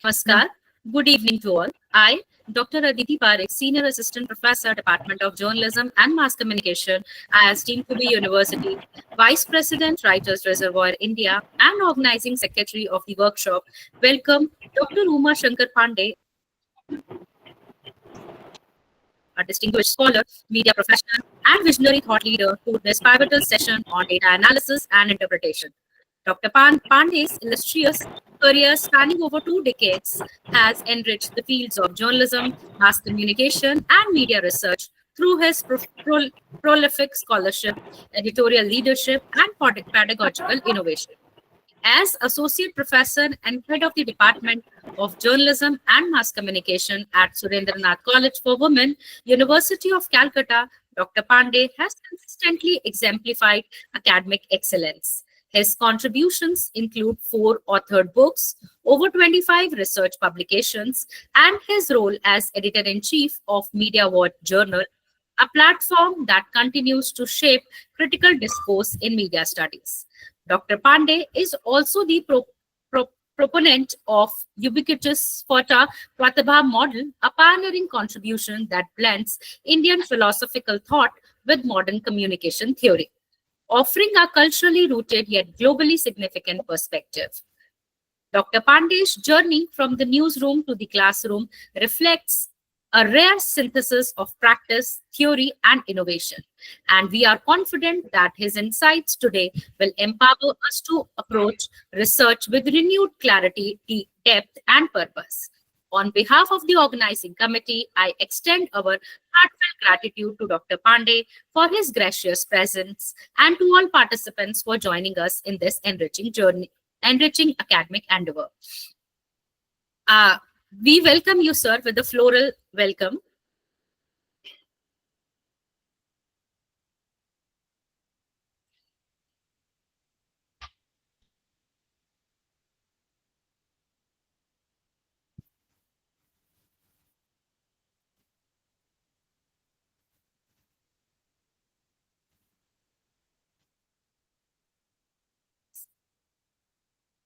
Namaskar. Good evening to all. I, Dr. Aditi Parekh, Senior Assistant Professor, Department of Journalism and Mass Communication, IIST Kubi University, Vice President, Writers Reservoir India, and Organizing Secretary of the workshop, welcome Dr. Shankar Pandey, a distinguished scholar, media professional, and visionary thought leader to this pivotal session on data analysis and interpretation. Dr. Pandey's illustrious career spanning over 2 decades has enriched the fields of journalism, mass communication, and media research through his prolific scholarship, editorial leadership, and pedagogical innovation. As Associate Professor and Head of the Department of Journalism and Mass Communication at Surendranath College for Women, University of Calcutta, Dr. Pandey has consistently exemplified academic excellence. His contributions include 4 authored books, over 25 research publications, and his role as editor-in-chief of Media Watch Journal, a platform that continues to shape critical discourse in media studies. Dr. Pandey is also the proponent of ubiquitous Fata Pratibha model, a pioneering contribution that blends Indian philosophical thought with modern communication theory, offering a culturally rooted yet globally significant perspective. Dr. Pandey's journey from the newsroom to the classroom reflects a rare synthesis of practice, theory, and innovation. And we are confident that his insights today will empower us to approach research with renewed clarity, depth, and purpose. On behalf of the organizing committee, I extend our heartfelt gratitude to Dr. Pandey for his gracious presence and to all participants for joining us in this enriching academic endeavor. We welcome you, sir, with a floral welcome.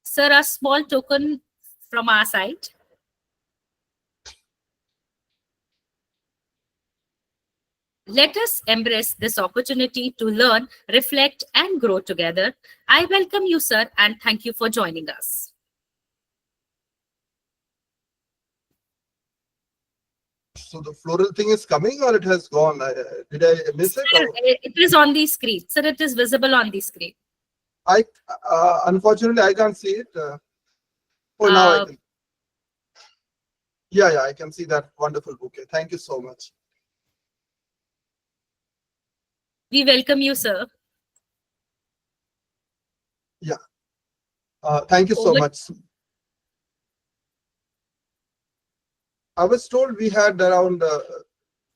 Sir, a small token from our side. Let us embrace this opportunity to learn, reflect, and grow together. I welcome you, sir, and thank you for joining us. So the floral thing is coming or it has gone? Did I miss it? Sir, it is on the screen. Sir, it is visible on the screen. Unfortunately, I can't see it. Now I can. Yeah, I can see that wonderful bouquet. Thank you so much. We welcome you, sir. Yeah. Thank you so much. I was told we had around,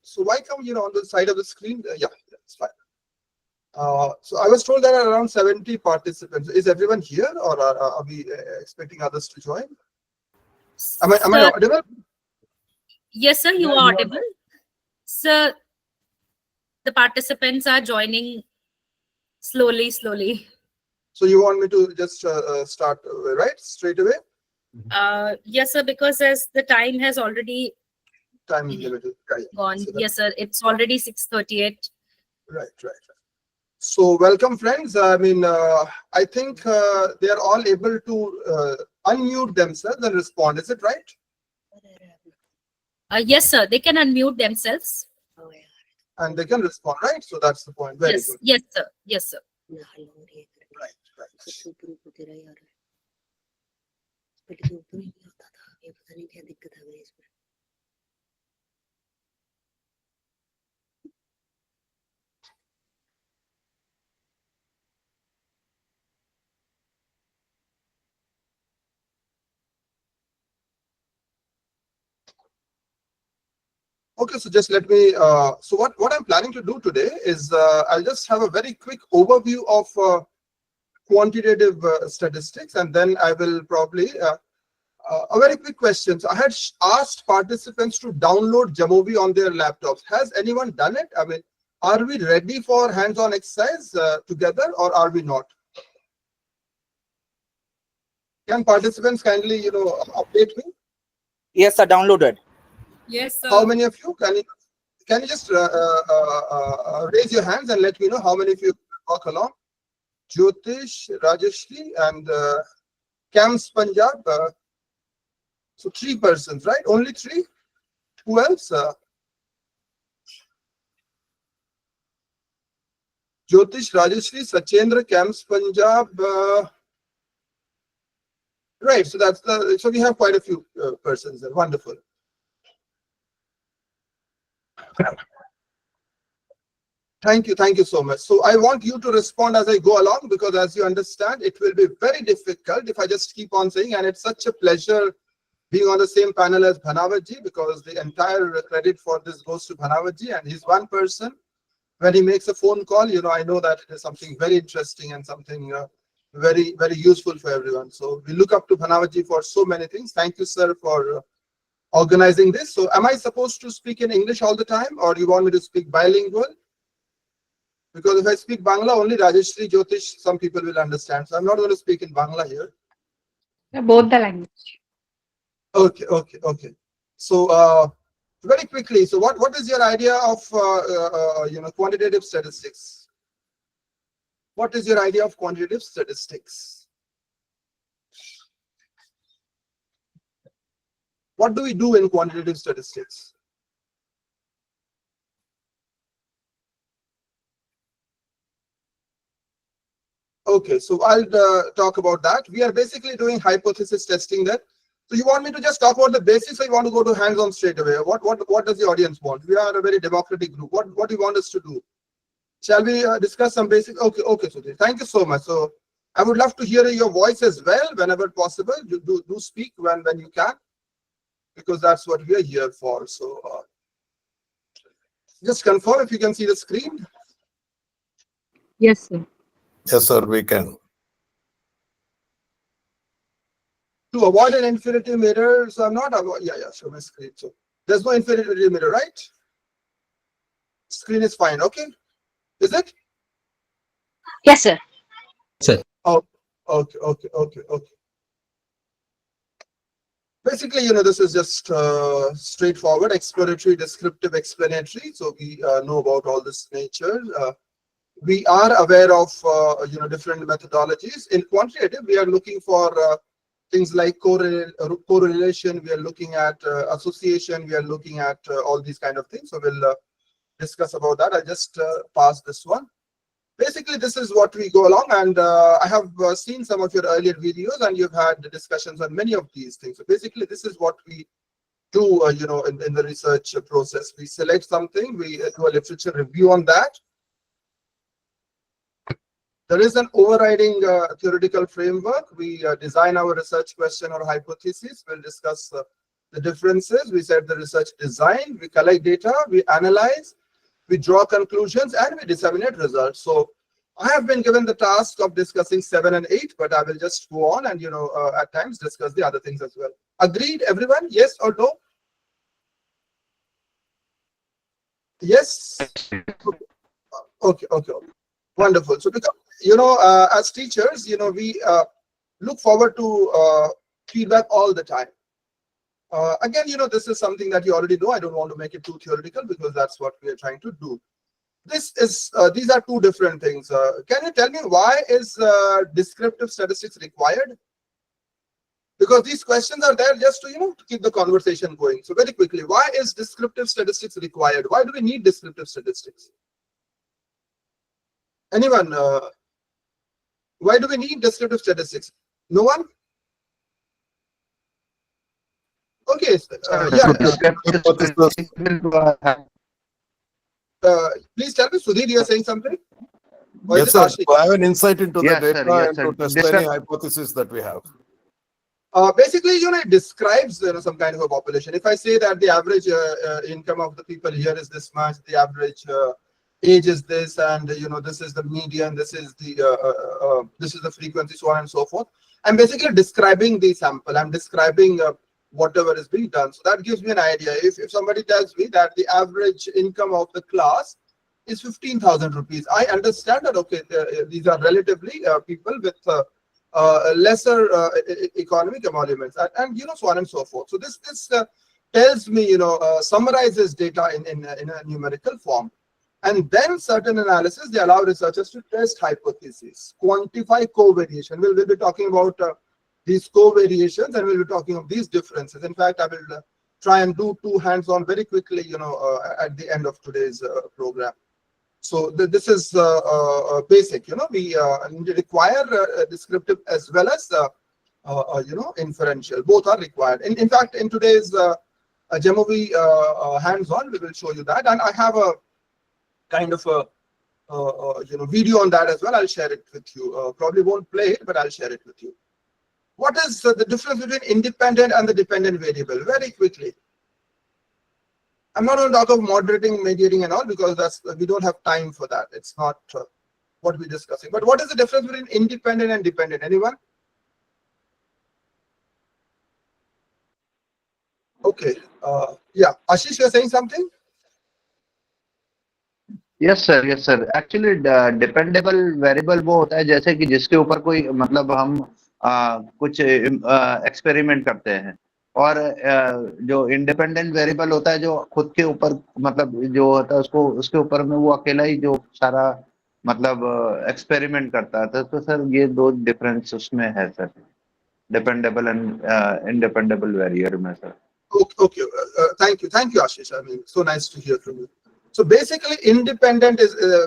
so why come, on the side of the screen? Yeah, it's fine. So I was told there are around 70 participants. Is everyone here or are we expecting others to join? Am I audible? Yes, sir, you are audible. Sir, the participants are joining slowly. So you want me to just start right straight away? Yes, sir, because as the time has already time limited gone. So yes, sir, it's already 6:38. Right. So welcome, friends. I mean, I think they are all able to unmute themselves and respond. Is it right? Yes, sir, they can unmute themselves. And they can respond, right? So that's the point. Very good. Yes, sir. Right. Okay, so just let me, so what I'm planning to do today is I'll just have a very quick overview of quantitative statistics, and then I will probably, a very quick question. So I had asked participants to download Jamovi on their laptops. Has anyone done it? I mean, are we ready for hands-on exercise together or are we not? Can participants kindly, update me? Yes, sir. Downloaded. Yes, sir. How many of you can you just raise your hands and let me know how many of you walk along? Jyotish, Rajeshri, and Camps Punjab. So 3 persons, right? Only 3. Who else? Jyotish, Rajeshri, Sachendra, Camps Punjab. Right. So that's so we have quite a few persons there. Wonderful. Thank you so much. So I want you to respond as I go along, because as you understand, it will be very difficult if I just keep on saying, and it's such a pleasure being on the same panel as Bhanavaji, because the entire credit for this goes to Bhanavaji, and he's one person. When he makes a phone call, I know that it is something very interesting and something very, very useful for everyone. So we look up to Bhanavaji for so many things. Thank you, sir, for organizing this. So am I supposed to speak in English all the time, or you want me to speak bilingual? Because if I speak Bangla, only Rajeshri, Jyotish, some people will understand. So I'm not going to speak in Bangla here. Both the language. Okay. So very quickly, so what is your idea of quantitative statistics? What is your idea of quantitative statistics? What do we do in quantitative statistics? Okay, so I'll talk about that. We are basically doing hypothesis testing there. So you want me to just talk about the basics, or you want to go to hands-on straight away? What does the audience want? We are a very democratic group. What do you want us to do? Shall we discuss some basics? Okay, Sudhir. Thank you so much. So I would love to hear your voice as well whenever possible. You do speak when you can, because that's what we are here for. So just confirm if you can see the screen. Yes, sir. Yes, sir, we can. To avoid an infinity mirror, so I'm not show my screen. So there's no infinity mirror, right? Screen is fine, okay? Is it? Yes, sir. Oh, okay. Basically, this is just straightforward, exploratory, descriptive, explanatory. So we know about all this nature. We are aware of different methodologies. In quantitative, we are looking for things like correlation. We are looking at association. We are looking at all these kind of things. So we'll discuss about that. I'll just pass this one. Basically, this is what we go along, and I have seen some of your earlier videos, and you've had discussions on many of these things. So basically, this is what we do, in the research process. We select something, we do a literature review on that. There is an overriding theoretical framework. We design our research question or hypothesis. We'll discuss the differences. We set the research design. We collect data. We analyze. We draw conclusions, and we disseminate results. So I have been given the task of discussing 7 and 8, but I will just go on and, at times discuss the other things as well. Agreed, everyone? Yes or no? Yes? Okay. Wonderful. So, because, as teachers, we look forward to feedback all the time. Again, this is something that you already know. I don't want to make it too theoretical, because that's what we are trying to do. These are two different things. Can you tell me why is descriptive statistics required? Because these questions are there just to, to keep the conversation going. So very quickly, why is descriptive statistics required? Why do we need descriptive statistics? Anyone? Why do we need descriptive statistics? No one? Okay. Please tell me, Sudhir, you are saying something? Yes, sir. So I have an insight into the Yes, data sir. and to test any hypothesis that we have. Basically, it describes some kind of a population. If I say that the average income of the people here is this much, the average age is this, and this is the median, this is the frequency, so on and so forth. I'm basically describing the sample. I'm describing whatever is being done. So that gives me an idea. If somebody tells me that the average income of the class is 15,000 rupees, I understand that, okay, these are relatively people with lesser economic emoluments, and so on and so forth. So this tells me, summarizes data in a numerical form. And then certain analysis, they allow researchers to test hypotheses, quantify covariation. We'll be talking about these covariations, and we'll be talking of these differences. In fact, I will try and do two hands-on very quickly, at the end of today's program. So this is basic. We require descriptive as well as inferential. Both are required. In fact, in today's Jamovi hands-on, we will show you that, and I have a kind of a video on that as well. I'll share it with you. Probably won't play it, but I'll share it with you. What is the difference between independent and the dependent variable? Very quickly. I'm not going to talk of moderating, mediating, and all, because we don't have time for that. It's not what we're discussing. But what is the difference between independent and dependent? Anyone? Okay. Yeah. Ashish, you're saying something? Yes sir actually dependable variable वो होता है जैसे कि जिसके ऊपर कोई मतलब हम कुछ एक्सपेरिमेंट करते हैं, और जो इंडिपेंडेंट वेरिएबल होता है जो खुद के ऊपर मतलब जो होता है उसके ऊपर में वो अकेला ही जो सारा मतलब एक्सपेरिमेंट करता है। तो सर ये दो डिफरेंस उसमें है सर, डिपेंडेबल एंड इंडिपेंडेबल वेरिएबल में sir. Okay. Thank you, Ashish. I mean, so nice to hear from you. So basically, independent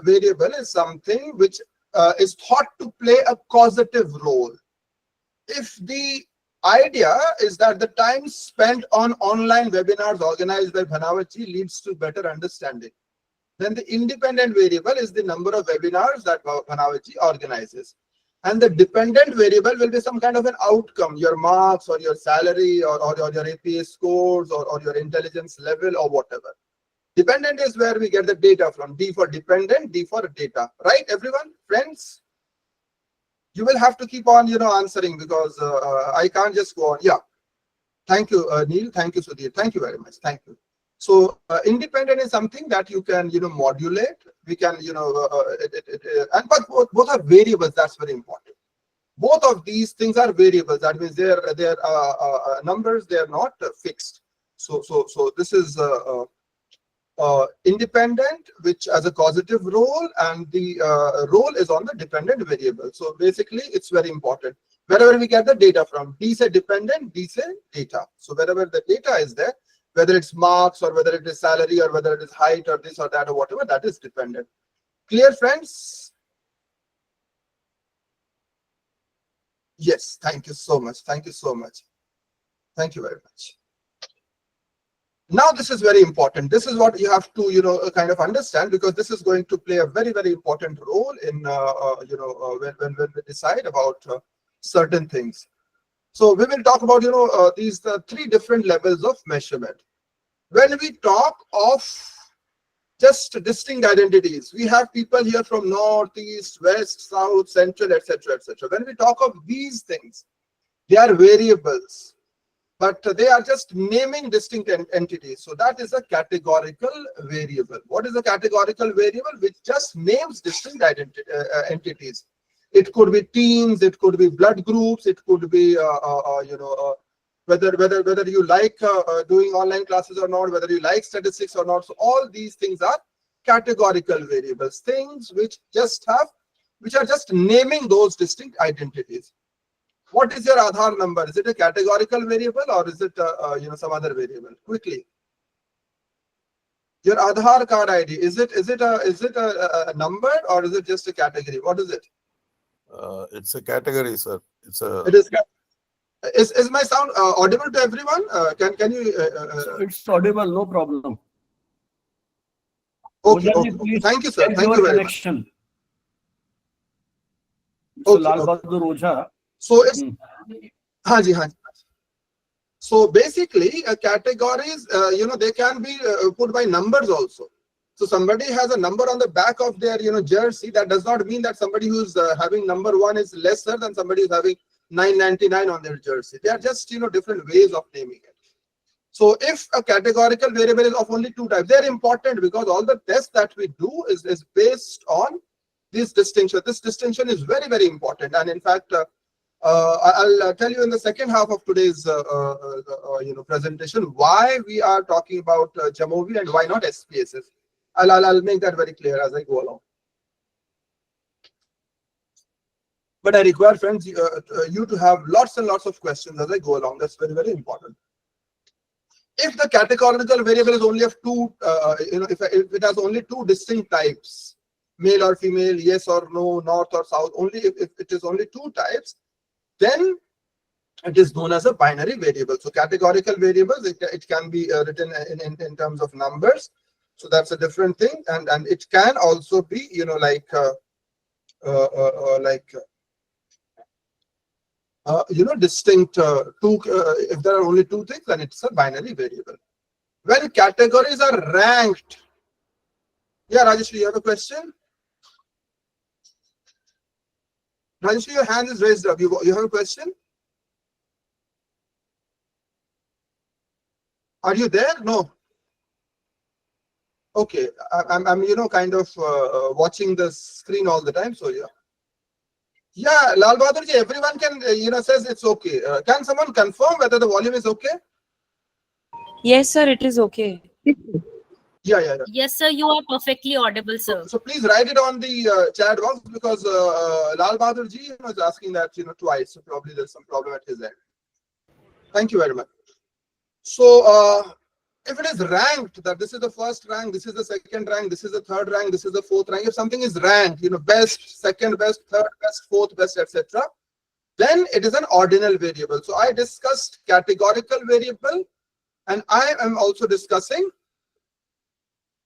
variable is something which is thought to play a causative role. If the idea is that the time spent on online webinars organized by Bhanavaji leads to better understanding, then the independent variable is the number of webinars that Bhanavaji organizes. And the dependent variable will be some kind of an outcome, your marks or your salary or your APA scores or your intelligence level or whatever. Dependent is where we get the data from. D for dependent, D for data. Right, everyone? Friends? You will have to keep on, answering, because I can't just go on. Yeah. Thank you, Neil. Thank you, Sudhir. Thank you very much. Thank you. So independent is something that you can, modulate. We can, but both are variables. That's very important. Both of these things are variables. That means they're numbers. They are not fixed. So this is independent, which has a causative role, and the role is on the dependent variable. So basically, it's very important. Wherever we get the data from, D say dependent, D say data. So wherever the data is there, whether it's marks or whether it is salary or whether it is height or this or that or whatever, that is dependent. Clear, friends? Yes, thank you so much. Thank you so much. Thank you very much. Now, this is very important. This is what you have to, kind of understand, because this is going to play a very, very important role in, when we decide about certain things. So we will talk about, these three different levels of measurement. When we talk of just distinct identities, we have people here from north, east, west, south, central, etc., etc. When we talk of these things, they are variables, but they are just naming distinct entities. So that is a categorical variable. What is a categorical variable? Which just names distinct entities. It could be teams, it could be blood groups, it could be whether you like doing online classes or not, whether you like statistics or not. So all these things are categorical variables, things which are just naming those distinct identities. What is your Aadhaar number? Is it a categorical variable or is it some other variable? Quickly, your Aadhaar card ID, is it a number or is it just a category? What is it? It's a category, sir. It is. Is my sound audible to everyone? Can you? It's audible, no problem. Okay. Please thank you, sir. check Thank your you very connection. much. So Lal Bahadur Ojha. So it's Haji. So basically, categories, they can be put by numbers also. So somebody has a number on the back of their, jersey. That does not mean that somebody who's having number 1 is lesser than somebody who's having 999 on their jersey. They are just, different ways of naming it. So if a categorical variable is of only 2 types, they're important because all the tests that we do is based on this distinction. This distinction is very, very important. And in fact, I'll tell you in the second half of today's presentation why we are talking about Jamovi and why not SPSS. I'll make that very clear as I go along. But I require, friends, you to have lots and lots of questions as I go along. That's very, very important. If the categorical variable is only of two, if it has only two distinct types, male or female, yes or no, north or south, only if it is only two types, then it is known as a binary variable. So categorical variables, it can be written in terms of numbers. So that's a different thing, and it can also be, distinct if there are only two things, then it's a binary variable. When categories are ranked, yeah, Rajeshri, you have a question? Rajeshri, your hand is raised up. You have a question? Are you there? No. Okay, I'm kind of watching the screen all the time. So yeah. Yeah, Lal Bahadur ji, everyone can, says it's okay. Can someone confirm whether the volume is okay? Yes, sir, it is okay. Yeah. Yes, sir, you are perfectly audible, sir. So please write it on the chat box, because Lal Bahadur ji is asking that, twice. So probably there's some problem at his end. Thank you very much. So if it is ranked, that this is the first rank, this is the second rank, this is the third rank, this is the fourth rank, if something is ranked, best, second best, third best, fourth best, etc., then it is an ordinal variable. So I discussed categorical variable, and I am also discussing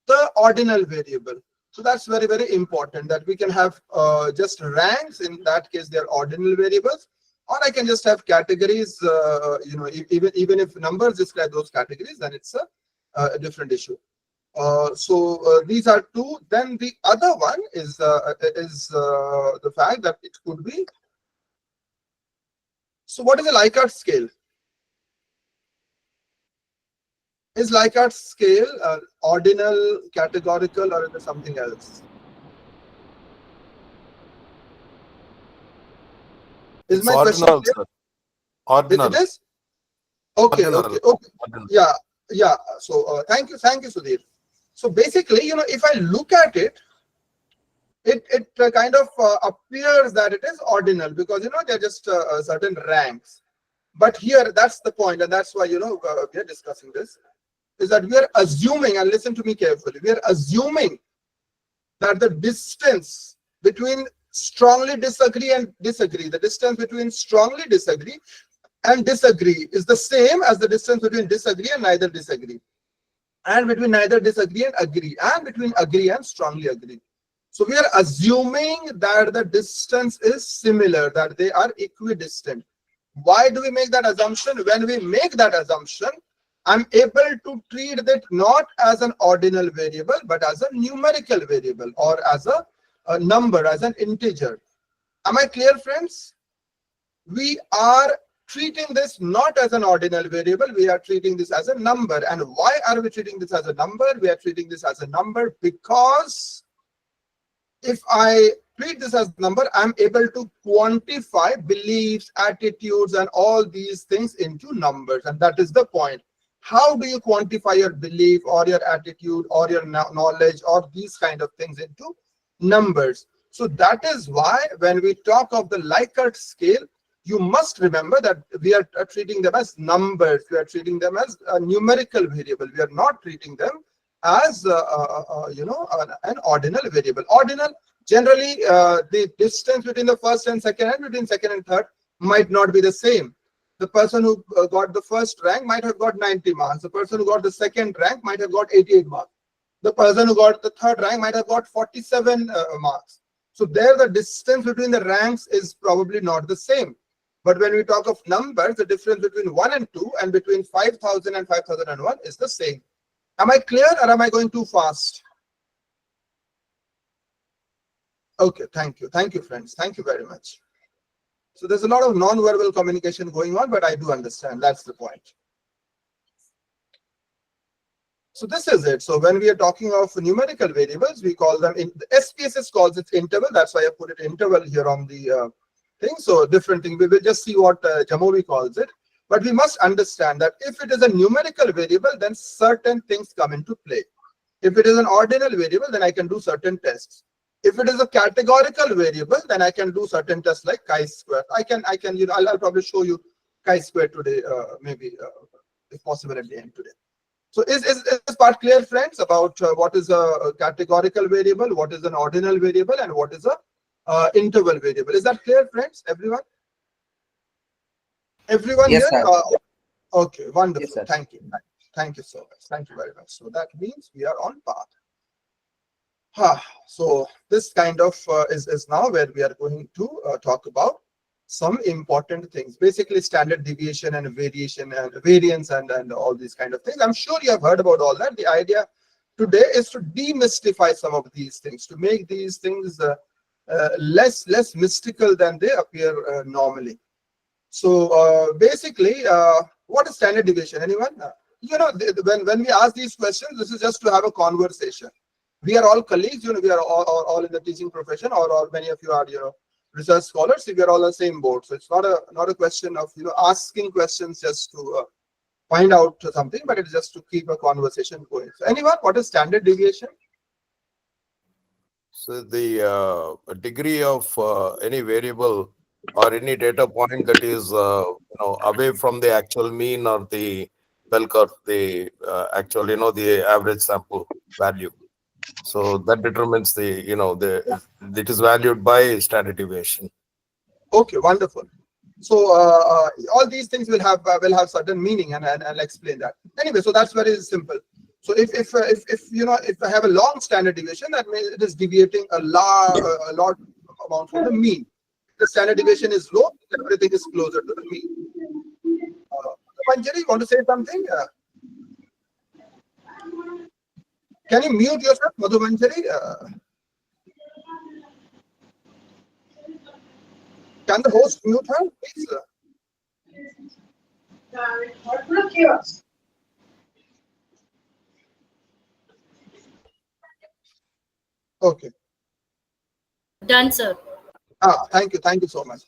the ordinal variable. So that's very, very important, that we can have just ranks. In that case, they are ordinal variables. Or I can just have categories, even if numbers describe those categories, then it's a different issue. So these are two. Then the other one is the fact that it could be. So what is a Likert scale? Is Likert scale ordinal, categorical, or is it something else? Is It's my question ordinal, clear? sir. Ordinal. It is? Okay, Ordinal. okay. Ordinal. Yeah. So thank you, Sudhir. So basically, if I look at it, it kind of appears that it is ordinal, because they're just certain ranks. But here, that's the point, and that's why we are discussing this, is that we are assuming, and listen to me carefully, we are assuming that the distance between strongly disagree and disagree, the distance between strongly disagree and disagree is the same as the distance between disagree and neither disagree, and between neither disagree and agree, and between agree and strongly agree. So we are assuming that the distance is similar, that they are equidistant. Why do we make that assumption? When we make that assumption, I'm able to treat it not as an ordinal variable, but as a numerical variable, or as a number, as an integer. Am I clear, friends? We are treating this not as an ordinal variable, we are treating this as a number. And why are we treating this as a number? We are treating this as a number because if I treat this as number, I'm able to quantify beliefs, attitudes, and all these things into numbers. And that is the point. How do you quantify your belief or your attitude or your knowledge or these kind of things into numbers? So that is why when we talk of the Likert scale, you must remember that we are treating them as numbers. We are treating them as a numerical variable. We are not treating them as an ordinal variable. Ordinal, generally the distance between the first and second, and between second and third might not be the same. The person who got the first rank might have got 90 marks. The person who got the second rank might have got 88 marks. The person who got the third rank might have got 47 marks. So there the distance between the ranks is probably not the same. But when we talk of numbers, the difference between 1 and 2 and between 5,000 and 5,001 is the same. Am I clear, or am I going too fast? Okay, thank you. Thank you, friends. Thank you very much. So there's a lot of non-verbal communication going on, but I do understand. That's the point. So this is it. So when we are talking of numerical variables, we call them, the SPSS calls it interval. That's why I put it interval here on the thing. So different thing. We will just see what Jamovi calls it. But we must understand that if it is a numerical variable, then certain things come into play. If it is an ordinal variable, then I can do certain tests. If it is a categorical variable, then I can do certain tests like chi-square. I can, you know, I'll probably show you chi-square today, maybe if possible at the end today. So is this part clear, friends, about what is a categorical variable, what is an ordinal variable, and what is a interval variable? Is that clear, friends? Everyone? Everyone Yes, here? sir. Okay, wonderful. Yes, sir. Thank you. Thank you so much. Thank you very much. So that means we are on path. So this kind of is now where we are going to talk about some important things, basically standard deviation and variation and variance and all these kind of things. I'm sure you have heard about all that. The idea today is to demystify some of these things, to make these things less mystical than they appear normally. So basically, what is standard deviation? Anyone? You know, when we ask these questions, this is just to have a conversation. We are all colleagues, you know, we are all in the teaching profession, or many of you are, you know, research scholars. So we are all on the same boat. So it's not a question of, you know, asking questions just to find out something, but it's just to keep a conversation going. So anyone, what is standard deviation? So the degree of any variable or any data point that is away from the actual mean or the bell curve, the actual the average sample value. So that determines the it is valued by standard deviation. Okay, wonderful. So all these things will have certain meaning, and I'll explain that. Anyway, so that's very simple. So if you know, if I have a long standard deviation, that means it is deviating a lot amount from the mean. If the standard deviation is low, everything is closer to the mean. Manjari, you want to say something? Can you mute yourself, Madhu Manjari? Can the host mute her, please? Okay. Done, sir. Thank you so much.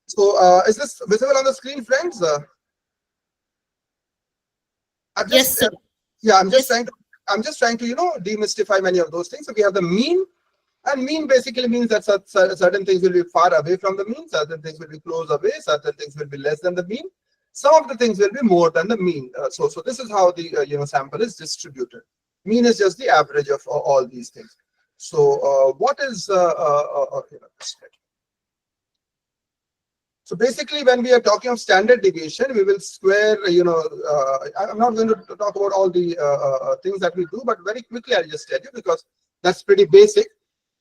So is this visible on the screen, friends? Yes, sir. Yeah, I'm just trying to, you know, demystify many of those things. So we have the mean, and mean basically means that certain things will be far away from the mean, certain things will be close away, certain things will be less than the mean, some of the things will be more than the mean. So this is how the sample is distributed. Mean is just the average of all these things. So what is so basically, when we are talking of standard deviation, we will square, I'm not going to talk about all the things that we do, but very quickly I'll just tell you, because that's pretty basic.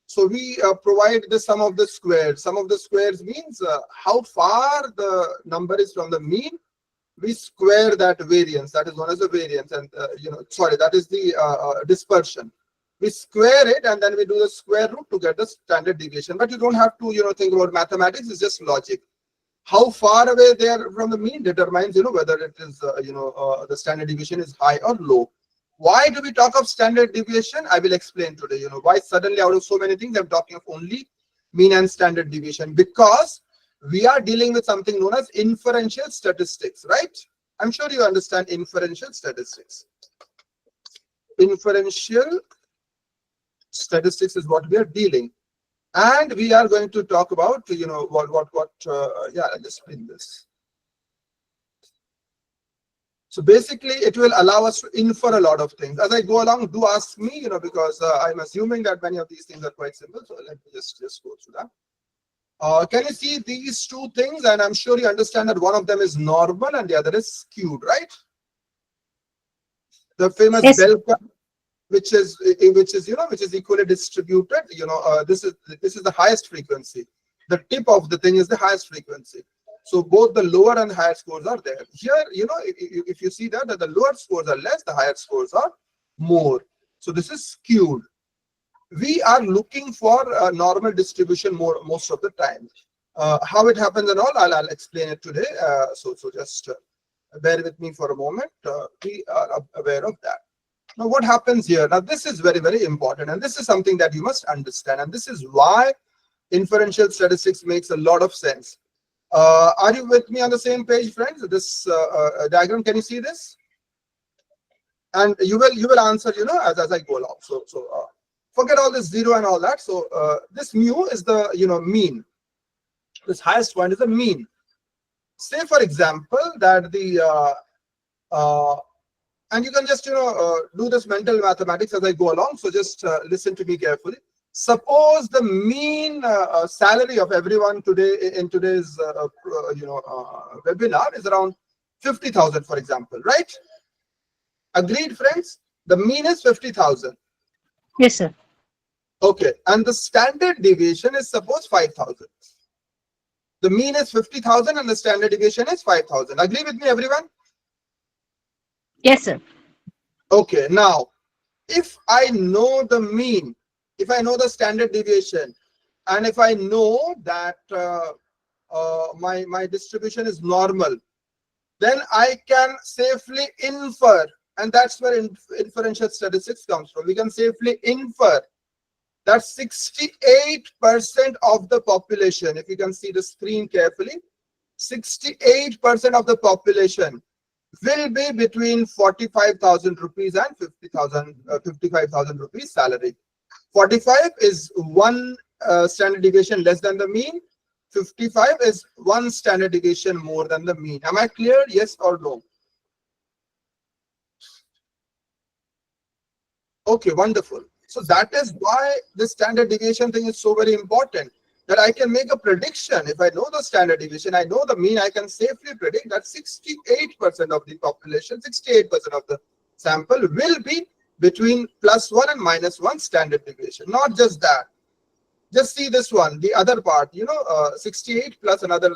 So we provide the sum of the squares. Sum of the squares means how far the number is from the mean. We square that variance. That is known as the variance, and that is the dispersion. We square it, and then we do the square root to get the standard deviation. But you don't have to, think about mathematics. It's just logic. How far away they are from the mean determines, whether it is, the standard deviation is high or low. Why do we talk of standard deviation? I will explain today. Why suddenly out of so many things I'm talking of only mean and standard deviation, because we are dealing with something known as inferential statistics, right? I'm sure you understand inferential statistics. Inferential statistics is what we are dealing. And we are going to talk about, yeah, I'll just bring this. So basically, it will allow us to infer a lot of things. As I go along, do ask me, because I'm assuming that many of these things are quite simple. So let me just go through that. Can you see these two things? And I'm sure you understand that one of them is normal and the other is skewed, right? The famous bell curve, which is equally distributed. This is the highest frequency. The tip of the thing is the highest frequency. So both the lower and higher scores are there. Here, if you see that the lower scores are less, the higher scores are more. So this is skewed. We are looking for a normal distribution most of the time. How it happens and all, I'll explain it today. So just bear with me for a moment. We are aware of that. Now, what happens here? Now, this is very, very important, and this is something that you must understand, and this is why inferential statistics makes a lot of sense. Are you with me on the same page, friends? This diagram, can you see this? And you will answer, you know, as I go along. So forget all this zero and all that. So this mu is the, you know, mean. This highest point is the mean. Say, for example, that the and you can just, you know, do this mental mathematics as I go along. So just listen to me carefully. Suppose the mean salary of everyone today in today's webinar is around 50,000, for example, right? Agreed, friends? The mean is 50,000. Yes, sir. Okay, and the standard deviation is suppose 5,000. The mean is 50,000 and the standard deviation is 5,000. Agree with me, everyone? Yes, sir. Okay, now, if I know the mean, if I know the standard deviation, and if I know that my distribution is normal, then I can safely infer, and that's where inferential statistics comes from. We can safely infer that 68% of the population, if you can see the screen carefully, 68% of the population will be between 45,000 rupees and 55,000 rupees salary. 45 is one standard deviation less than the mean. 55 is one standard deviation more than the mean. Am I clear? Yes or no? Okay, wonderful. So that is why the standard deviation thing is so very important, that I can make a prediction. If I know the standard deviation, I know the mean, I can safely predict that 68% of the population, 68% of the sample will be between +1 and -1 standard deviation. Not just that. Just see this one, the other part, 68 plus another,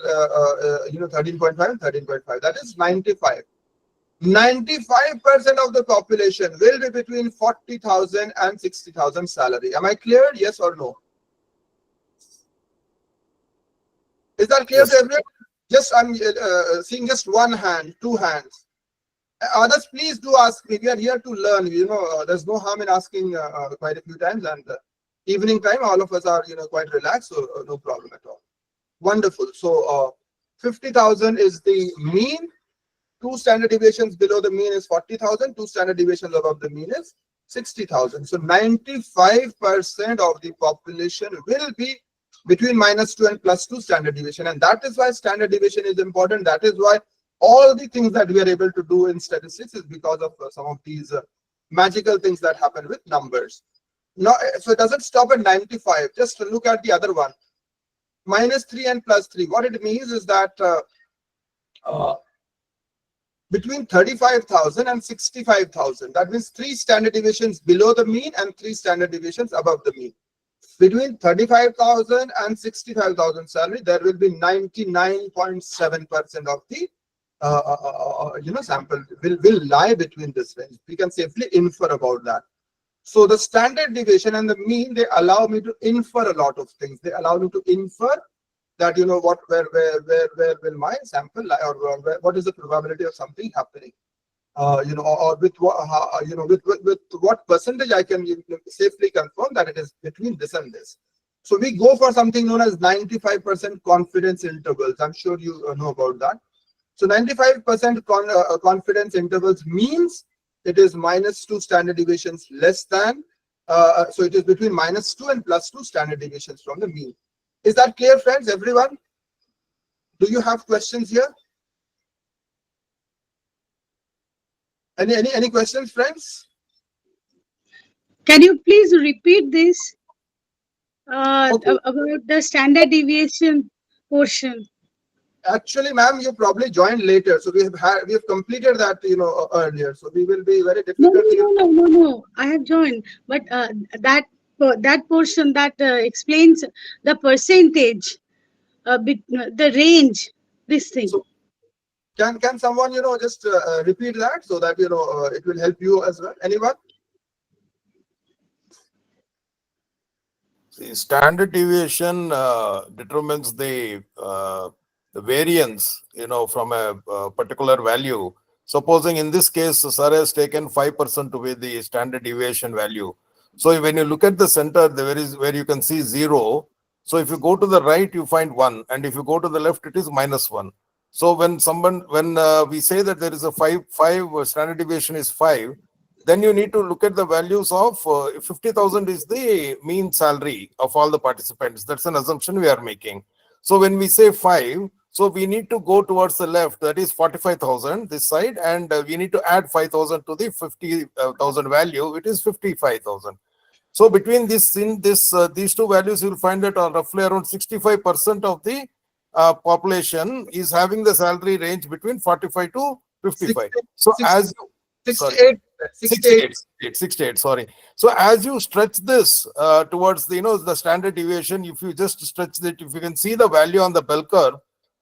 13.5 and 13.5, that is 95. 95% of the population will be between 40,000 and 60,000 salary. Am I clear? Yes or no? Is that clear to everyone? Just I'm seeing just one hand, two hands. Others, please do ask me. We are here to learn. There's no harm in asking quite a few times. And evening time, all of us are quite relaxed, so no problem at all. Wonderful. So 50,000 is the mean. 2 standard deviations below the mean is 40,000. 2 standard deviations above the mean is 60,000. So 95% of the population will be between -2 and +2 standard deviation. And that is why standard deviation is important. That is why all the things that we are able to do in statistics is because of some of these magical things that happen with numbers. Now, so it doesn't stop at 95. Just look at the other one. -3 and +3. What it means is that between 35,000 and 65,000. That means 3 standard deviations below the mean and 3 standard deviations above the mean. Between 35,000 and 65,000 salary, there will be 99.7% of the sample will lie between this range. We can safely infer about that. So the standard deviation and the mean, they allow me to infer a lot of things. They allow me to infer that where will my sample lie, or what is the probability of something happening, or with what percentage I can safely confirm that it is between this and this. So we go for something known as 95% confidence intervals. I'm sure you know about that. So 95% confidence intervals means it is -2 standard deviations less than, so it is between -2 and +2 standard deviations from the mean. Is that clear, friends, everyone? Do you have questions here? Any questions, friends? Can you please repeat this Okay. about the standard deviation portion? Actually, ma'am, you probably joined later, so we have completed that earlier. So we will be very difficult. No. I have joined, but that portion that explains the percentage, the range, this thing. So can someone just repeat that so that it will help you as well? Anyone? The standard deviation determines the variance, from a particular value. Supposing in this case, sir has taken 5% to be the standard deviation value. So when you look at the center, there is where you can see 0. So if you go to the right, you find 1, and if you go to the left, it is -1. So when we say that there is a 5 standard deviation is 5, then you need to look at the values of 50,000 is the mean salary of all the participants. That's an assumption we are making. So when we say 5, so we need to go towards the left, that is 45,000 this side, and we need to add 5,000 to the 50,000 value. It is 55,000. So between these two values, you will find that roughly around 65% of the population is having the salary range between 45 to 55. So 68, 68, sorry. So as you stretch this towards the standard deviation, if you just stretch it, if you can see the value on the bell curve,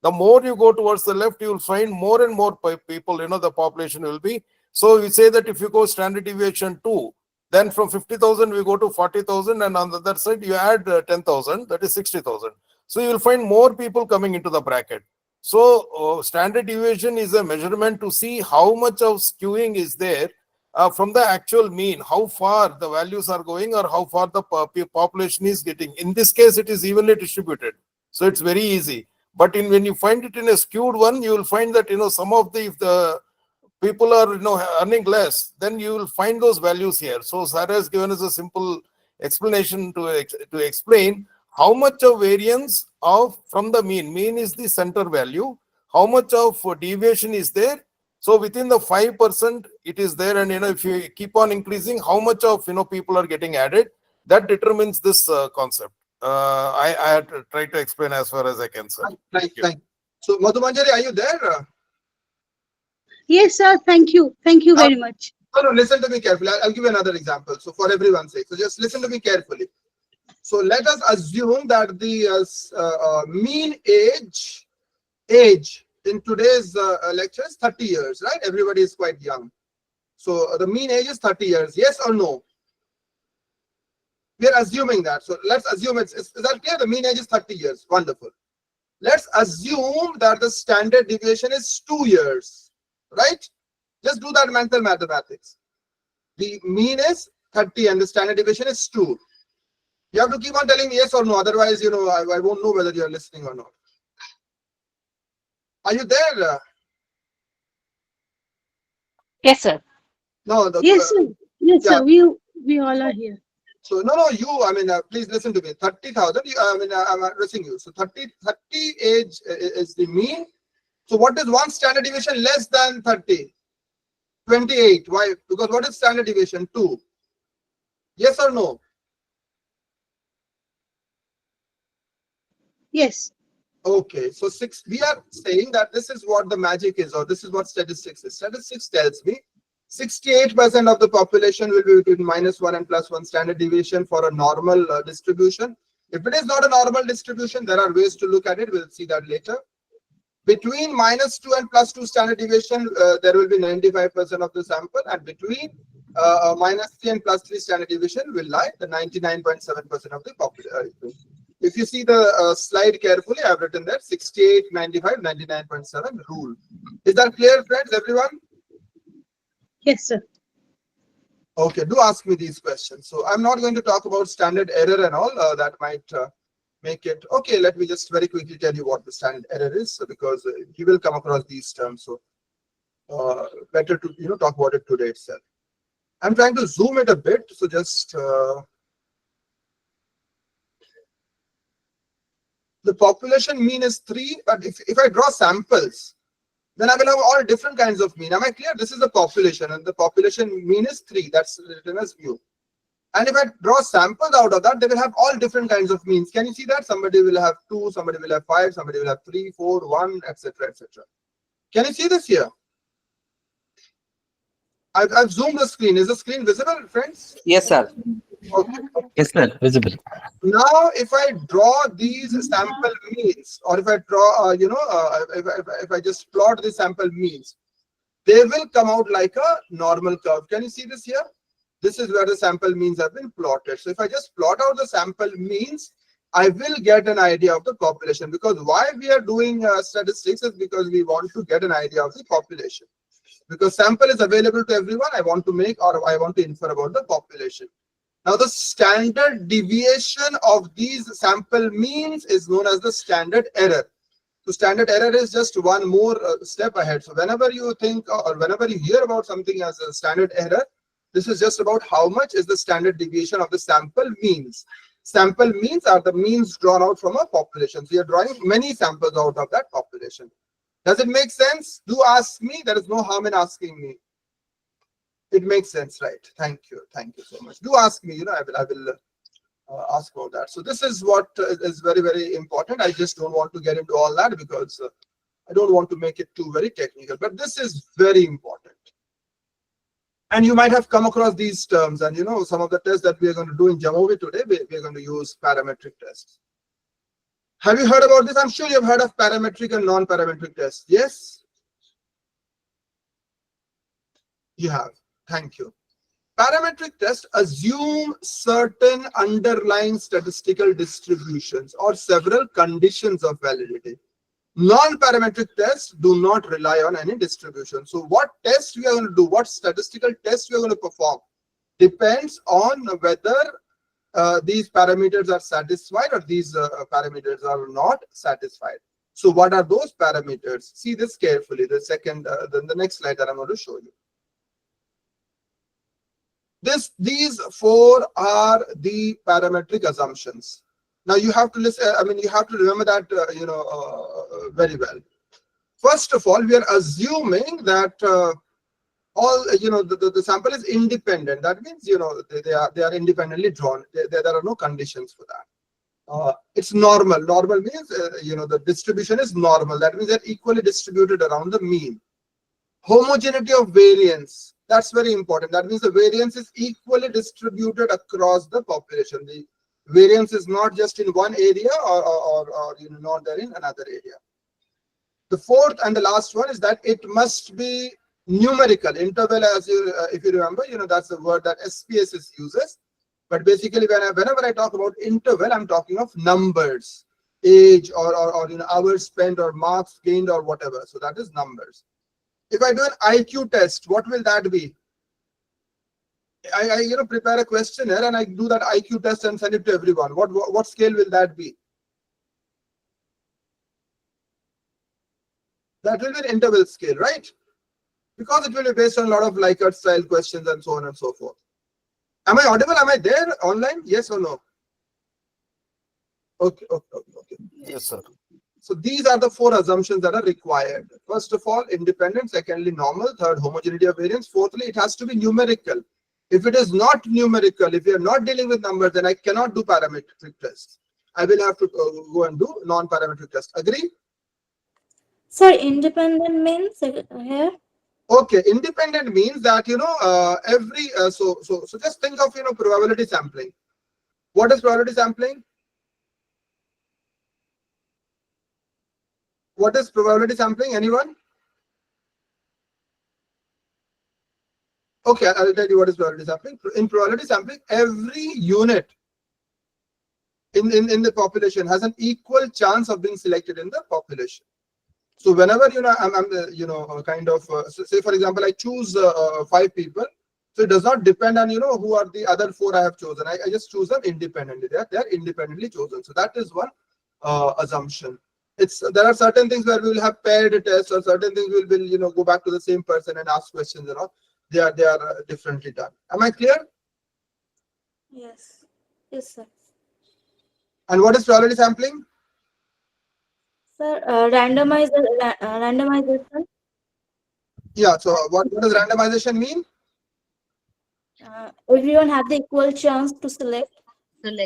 the more you go towards the left, you will find more and more people, the population will be. So we say that if you go standard deviation 2, then from 50,000 we go to 40,000, and on the other side you add 10,000, that is 60,000. So you will find more people coming into the bracket. So standard deviation is a measurement to see how much of skewing is there from the actual mean, how far the values are going or how far the population is getting. In this case, it is evenly distributed, so it's very easy. But when you find it in a skewed one, you will find that some of if the people are earning less, then you will find those values here. So Sarah has given us a simple explanation to explain how much of variance from the mean is the center value, how much of deviation is there. So within the 5% it is there, and if you keep on increasing, how much of people are getting added, that determines this concept. I had tried to explain as far as I can, sir. Thank you. So Madhumanjari, are you there? Yes, sir. Thank you. Thank you very much. No, listen to me carefully. I'll give you another example. So for everyone's sake, so just listen to me carefully. So let us assume that the mean age in today's lecture is 30 years, right? Everybody is quite young. So the mean age is 30 years. Yes or no? We are assuming that. So let's assume is that clear? The mean age is 30 years. Wonderful. Let's assume that the standard deviation is 2 years, right? Just do that mental mathematics. The mean is 30 and the standard deviation is 2. You have to keep on telling me yes or no. Otherwise, I won't know whether you're listening or not. Are you there? Yes, sir. No. Yes, sir. Yes, yeah. sir. We all are here. So no, you. I mean, please listen to me. 30,000. I mean, I'm addressing you. So 30 age is the mean. So what is one standard deviation less than 30? 28. Why? Because what is standard deviation? 2. Yes or no? Yes. Okay. So 6. We are saying that this is what the magic is, or this is what statistics is. Statistics tells me 68% of the population will be between -1 and +1 standard deviation for a normal distribution. If it is not a normal distribution, there are ways to look at it. We'll see that later. Between -2 and +2 standard deviation, there will be 95% of the sample, and between -3 and +3 standard deviation will lie the 99.7% of the population. If you see the slide carefully, I've written there 68, 95, 99.7 rule. Is that clear, friends, everyone? Yes, sir. Okay, do ask me these questions. So I'm not going to talk about standard error and all. That might make it okay. Let me just very quickly tell you what the standard error is, because you will come across these terms. So better to talk about it today itself. I'm trying to zoom it a bit. So just the population mean is 3, but if I draw samples, then I will have all different kinds of mean. Am I clear? This is the population, and the population mean is 3. That's written as mu. And if I draw samples out of that, they will have all different kinds of means. Can you see that? Somebody will have 2, somebody will have 5, somebody will have 3, 4, 1, etc., etc. Can you see this here? I've zoomed the screen. Is the screen visible, friends? Yes, sir. Okay. Yes, sir. Visible. Now, if I draw these sample means, or if I draw, if I just plot the sample means, they will come out like a normal curve. Can you see this here? This is where the sample means have been plotted. So if I just plot out the sample means, I will get an idea of the population. Because why we are doing statistics is because we want to get an idea of the population. Because sample is available to everyone, I want to make, or I want to infer about the population. Now the standard deviation of these sample means is known as the standard error. So standard error is just one more step ahead. So whenever you think or whenever you hear about something as a standard error, this is just about how much is the standard deviation of the sample means. Sample means are the means drawn out from a population. So you're drawing many samples out of that population. Does it make sense? Do ask me. There is no harm in asking me. It makes sense, right? Thank you. Thank you so much. Do ask me. I will ask about that. So this is what is very, very important. I just don't want to get into all that because I don't want to make it too very technical, but this is very important. And you might have come across these terms, and some of the tests that we are going to do in Jamovi today, we are going to use parametric tests. Have you heard about this? I'm sure you've heard of parametric and non-parametric tests. Yes? You have. Thank you. Parametric tests assume certain underlying statistical distributions or several conditions of validity. Non-parametric tests do not rely on any distribution. So what test we are going to do, what statistical test we are going to perform, depends on whether these parameters are satisfied or these parameters are not satisfied. So what are those parameters? See this carefully. The next slide that I'm going to show you. These four are the parametric assumptions. Now you have to listen. I mean, you have to remember that very well. First of all, we are assuming that all the sample is independent. That means they are independently drawn. There are no conditions for that. It's normal. Normal means the distribution is normal. That means they're equally distributed around the mean. Homogeneity of variance. That's very important. That means the variance is equally distributed across the population. The variance is not just in one area or not there in another area. The fourth and the last one is that it must be numerical. Interval, as if you remember, that's the word that SPSS uses. But basically, whenever I talk about interval, I'm talking of numbers, age or hours spent or marks gained or whatever. So that is numbers. If I do an IQ test, what will that be? I prepare a questionnaire and I do that IQ test and send it to everyone. What scale will that be? That will be an interval scale, right? Because it will be based on a lot of Likert style questions and so on and so forth. Am I audible? Am I there online? Yes or no? Okay. Yes, sir. So these are the four assumptions that are required. First of all, independent. Secondly, normal. Third, homogeneity of variance. Fourthly, it has to be numerical. If it is not numerical, if you are not dealing with numbers, then I cannot do parametric tests. I will have to go and do non-parametric tests. Agree? Sir, independent means here? Okay, independent means that so just think of probability sampling. What is probability sampling? What is probability sampling? Anyone? Okay, I'll tell you what is probability sampling. In probability sampling, every unit in the population has an equal chance of being selected in the population. So whenever I'm kind of say for example I choose 5 people, so it does not depend on who are the other 4 I have chosen. I just choose them independently. They are independently chosen. So that is one assumption. There are certain things where we will have paired tests, or certain things we will go back to the same person and ask questions and all. They are differently done. Am I clear? Yes. Yes, sir. And what is probability sampling? Sir, randomization. Yeah. So what does randomization mean? Everyone have the equal chance to select. Every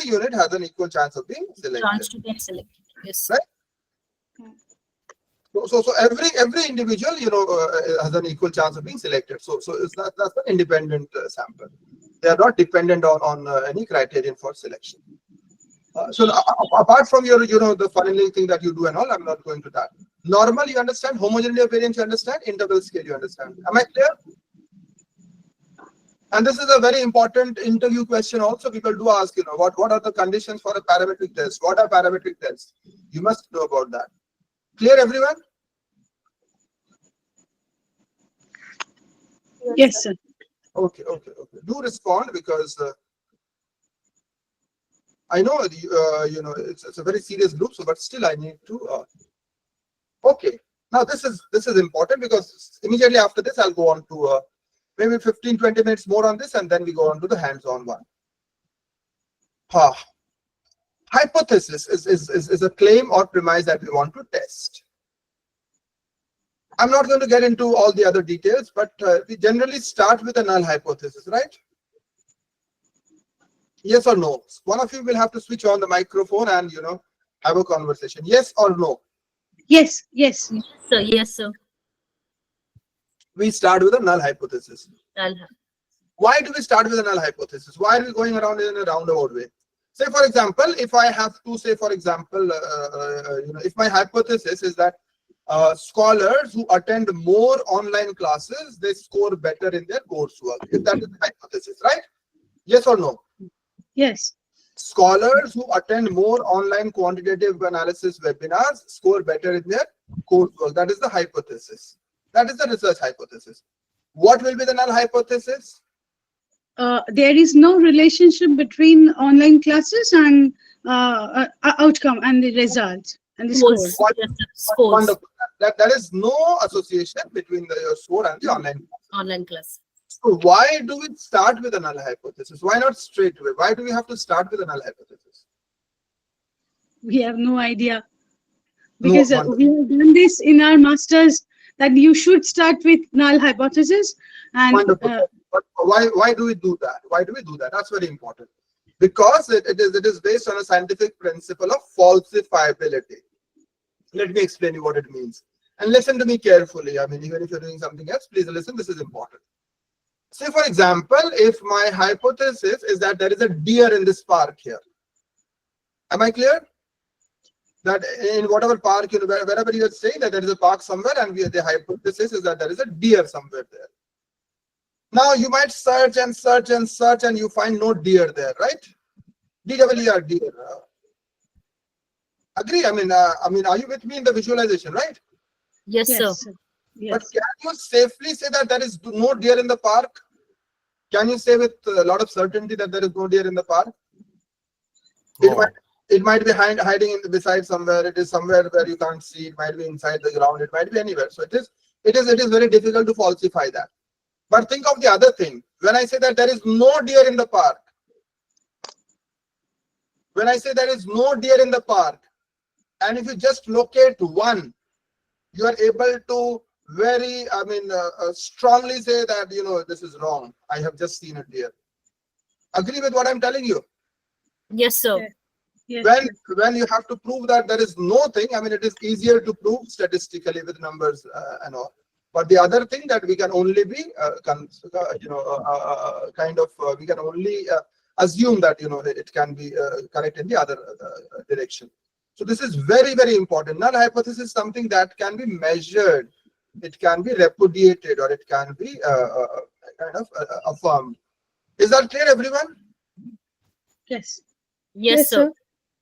unit has an equal chance of being selected. Chance to get selected. Yes. Right. So every individual has an equal chance of being selected. So that's an independent sample. They are not dependent on any criterion for selection. So apart from your the funneling thing that you do and all, I'm not going to that. Normal, you understand. Homogeneity of variance, you understand. Interval scale, you understand. Am I clear? And this is a very important interview question also. People do ask, what are the conditions for a parametric test? What are parametric tests? You must know about that. Clear, everyone? Yes, sir. Okay. Do respond, because I know it's a very serious group. So, but still, I need to. Okay. Now this is important, because immediately after this, I'll go on to maybe 15-20 minutes more on this, and then we go on to the hands-on one. Hypothesis is a claim or premise that we want to test. I'm not going to get into all the other details, but we generally start with a null hypothesis, right? Yes or no? One of you will have to switch on the microphone and have a conversation. Yes or no? Yes. Sir, yes, sir. We start with a null hypothesis. Null. Why do we start with a null hypothesis? Why are we going around in a roundabout way? Say, for example, if I have to say, for example, if my hypothesis is that scholars who attend more online classes, they score better in their coursework. If that is the hypothesis, right? Yes or no? Yes. Scholars who attend more online quantitative analysis webinars score better in their coursework. That is the hypothesis. That is the research hypothesis. What will be the null hypothesis? There is no relationship between online classes and outcome and the results and the scores. Scores. Wonderful. There is no association between the score and the online class. So why do we start with a null hypothesis? Why not straight away? Why do we have to start with a null hypothesis? We have no idea, because we have done this in our masters, that you should start with null hypothesis. And wonderful. But why do we do that? Why do we do that? That's very important. Because it is based on a scientific principle of falsifiability. Let me explain you what it means. And listen to me carefully. I mean, even if you're doing something else, please listen. This is important. Say, for example, if my hypothesis is that there is a deer in this park here. Am I clear? That in whatever park, wherever you are saying that there is a park somewhere, and the hypothesis is that there is a deer somewhere there. Now you might search and search and search, and you find no deer there, right? D-E-E-R, deer. Agree? I mean, are you with me in the visualization, right? Yes, sir. Yes. But can you safely say that there is no deer in the park? Can you say with a lot of certainty that there is no deer in the park? No. It might be hiding beside somewhere. It is somewhere where you can't see. It might be inside the ground. It might be anywhere. So it is very difficult to falsify that. But think of the other thing. When I say that there is no deer in the park, when I say there is no deer in the park, and if you just locate one, you are able to very, strongly say that, this is wrong. I have just seen a deer. Agree with what I'm telling you? Yes, sir. Yes. When you have to prove that there is no thing, it is easier to prove statistically with numbers and all. But the other thing that we can only be, we can only assume that, it can be correct in the other direction. So this is very, very important. Null hypothesis is something that can be measured. It can be repudiated, or it can be affirmed. Is that clear, everyone? Yes. Yes, sir.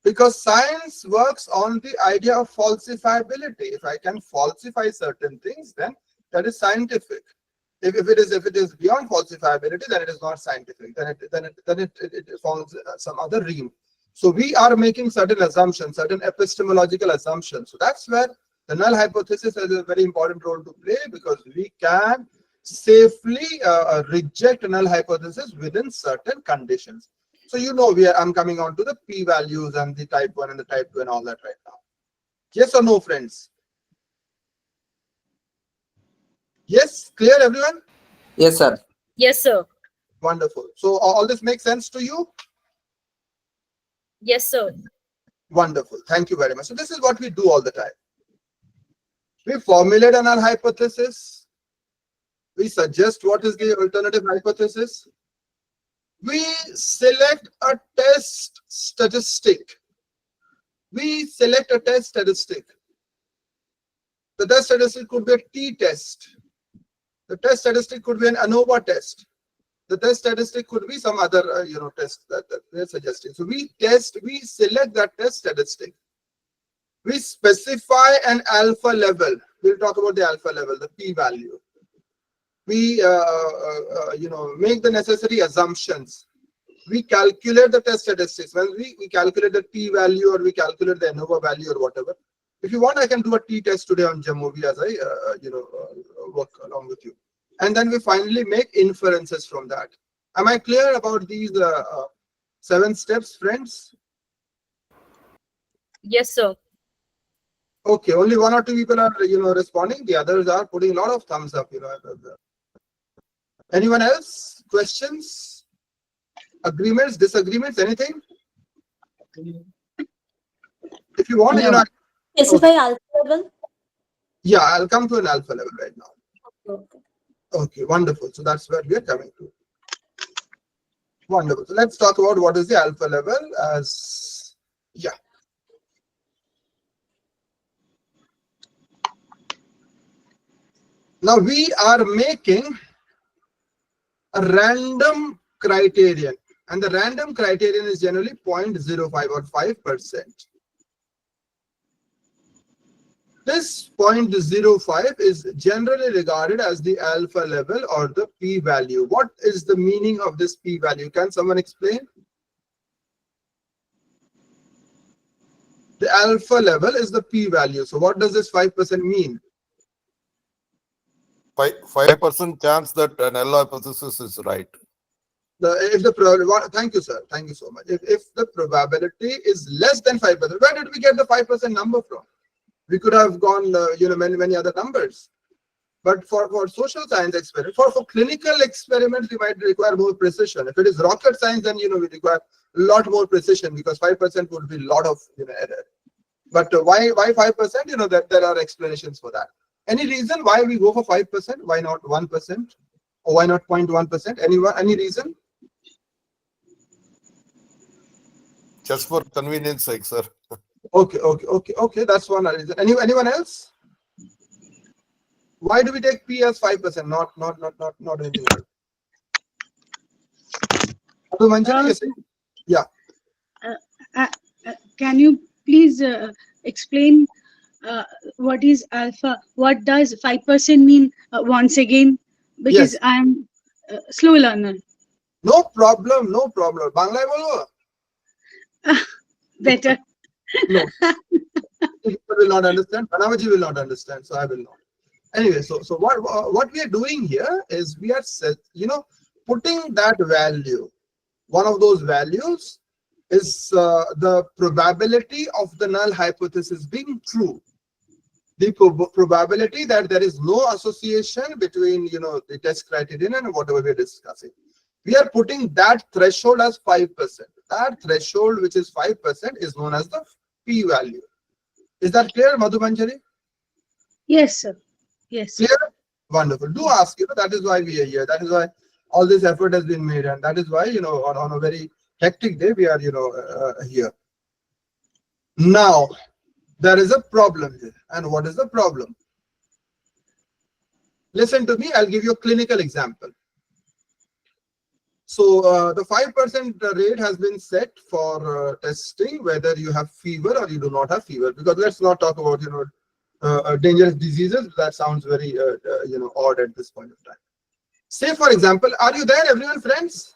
Because science works on the idea of falsifiability. If I can falsify certain things, then that is scientific. If it is beyond falsifiability, then it is not scientific. Then it falls some other realm. So we are making certain assumptions, certain epistemological assumptions. So that's where the null hypothesis has a very important role to play, because we can safely reject a null hypothesis within certain conditions. So I'm coming on to the p-values and the type 1 and the type 2 and all that right now. Yes or no, friends? Yes, clear, everyone? Yes, sir. Yes, sir. Wonderful. So all this makes sense to you? Yes, sir. Wonderful. Thank you very much. So this is what we do all the time. We formulate a null hypothesis. We suggest what is the alternative hypothesis. We select a test statistic. The test statistic could be a t-test. The test statistic could be an ANOVA test. The test statistic could be some other test that they're suggesting. So we select that test statistic. We specify an alpha level. We'll talk about the alpha level, the p-value. we make the necessary assumptions. We calculate the test statistics. When we calculate the p-value, or we calculate the ANOVA value, or whatever. If you want, I can do a t-test today on Jamovi as I work along with you. And then we finally make inferences from that. Am I clear about these 7 steps, friends? Yes, sir. Okay, only 1 or 2 people are responding. The others are putting a lot of thumbs up. Anyone else? Questions? Agreements? Disagreements? Anything? If you want, Specify alpha level. Yeah, I'll come to an alpha level right now. Okay. Okay, wonderful. So that's where we are coming to. Wonderful. So let's talk about what is the alpha level as, yeah. Now we are making a random criterion, and the random criterion is generally 0.05 or 5%. This 0.05 is generally regarded as the alpha level or the p-value. What is the meaning of this p-value? Can someone explain? The alpha level is the p-value. So what does this 5% mean? 5% chance that an null hypothesis is right. Thank you, sir. Thank you so much. If the probability is less than 5%, where did we get the 5% number from? We could have gone, many other numbers. But for social science experiment, for clinical experiments, we might require more precision. If it is rocket science, then we require a lot more precision, because 5% would be a lot of error. But why 5%? There are explanations for that. Any reason why we go for 5%? Why not 1%? Or why not 0.1%? Any reason? Just for convenience sake, sir. Okay. That's one reason. Anyone else? Why do we take P as 5%? Not anything else. Yeah. Can you please explain what is alpha? What does 5% mean once again? Because Yes. I'm slow learner. No problem. Bangla bolo? Better. No. People will not understand. Pranavaji will not understand. So I will not. Anyway, so what we are doing here is we are putting that value. One of those values is the probability of the null hypothesis being true. The probability that there is no association between the test criterion and whatever we are discussing. We are putting that threshold as 5%. That threshold, which is 5%, is known as the p-value. Is that clear, Madhu Manjari? Yes, sir. Yes. Clear? Wonderful. Do ask. That is why we are here. That is why all this effort has been made, and that is why on a very hectic day we are here. Now there is a problem here, and what is the problem? Listen to me. I'll give you a clinical example. So the 5% rate has been set for testing whether you have fever or you do not have fever. Because let's not talk about dangerous diseases. That sounds very odd at this point of time. Say for example, are you there, everyone, friends?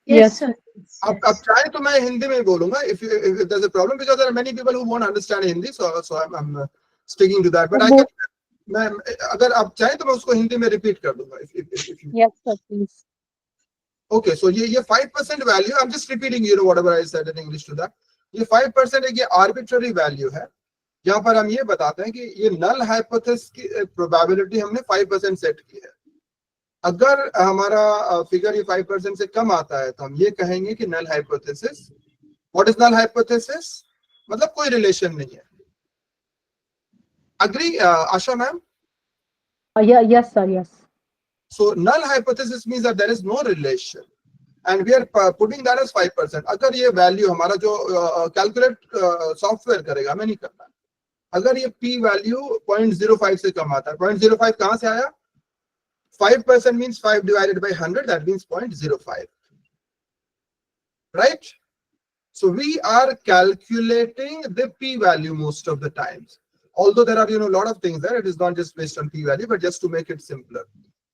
Yes, sir. अब चाहे तो मैं हिंदी में बोलूँगा if there's a problem, because there are many people who won't understand Hindi, so I'm sticking to that. But I can, मैं अगर आप चाहे तो मैं उसको हिंदी में repeat कर दूँगा. If you... Yes, sir, please. Okay, so ये 5% value, I'm just repeating whatever I said in English to that. ये 5% एक ये arbitrary value है, जहाँ पर हम ये बताते हैं कि ये null hypothesis की probability हमने 5% set की है. अगर हमारा फिगर ये 5% से कम आता है तो हम ये कहेंगे कि null hypothesis. What is null hypothesis? मतलब कोई relation नहीं है. Agree, Asha ma'am? Yes, sir. Yes. So null hypothesis means that there is no relation, and we are putting that as 5%. अगर ये value हमारा जो calculate software करेगा, हमें नहीं करना. अगर ये p value 0.05 से कम आता है, 0.05 कहाँ से आया? 5% means 5 divided by 100. That means 0.05. Right? So we are calculating the p value most of the times. Although there are a lot of things there, it is not just based on p value, but just to make it simpler.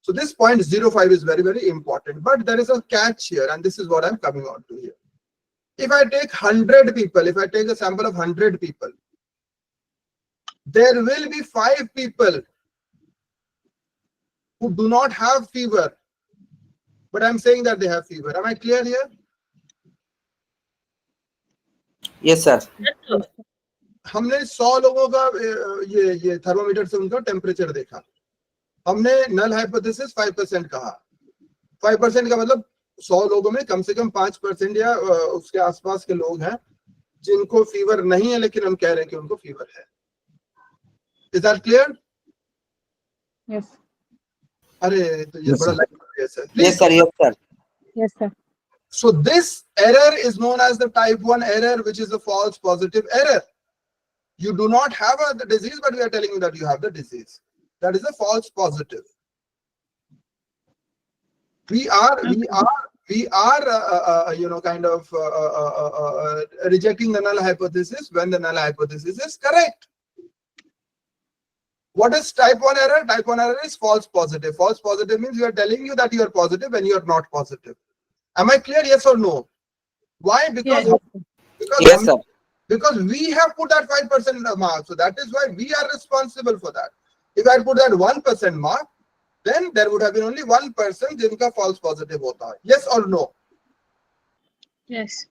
So this 0.05 is very, very important, but there is a catch here, and this is what I'm coming on to here. If I take 100 people, if I take a sample of 100 people, there will be 5 people who do not have fever, but I'm saying that they have fever. Am I clear here? Yes, sir. हमने 100 लोगों का ये thermometer से उनका temperature देखा, हमने null hypothesis 5% कहा। 5% का मतलब 100 लोगों में कम से कम 5% या उसके आसपास के लोग हैं जिनको फीवर नहीं है, लेकिन हम कह रहे हैं कि उनको फीवर है। Is that clear? Yes. अरे तो ये बड़ा लाइक है sir. Yes, sir. Yes, sir. Yes, sir. So this error is known as the type 1 error, which is a false positive error. You do not have the disease, but we are telling you that you have the disease. That is a false positive. We are kind of rejecting the null hypothesis when the null hypothesis is correct. What is type 1 error? Type 1 error is false positive. False positive means we are telling you that you are positive when you are not positive. Am I clear? Yes or no? Why? Because Yes, sir. because we have put that 5% mark. So that is why we are responsible for that. If I put that 1% mark, then there would have been only 1% jinka false positive hota hai. Yes or no? Yes.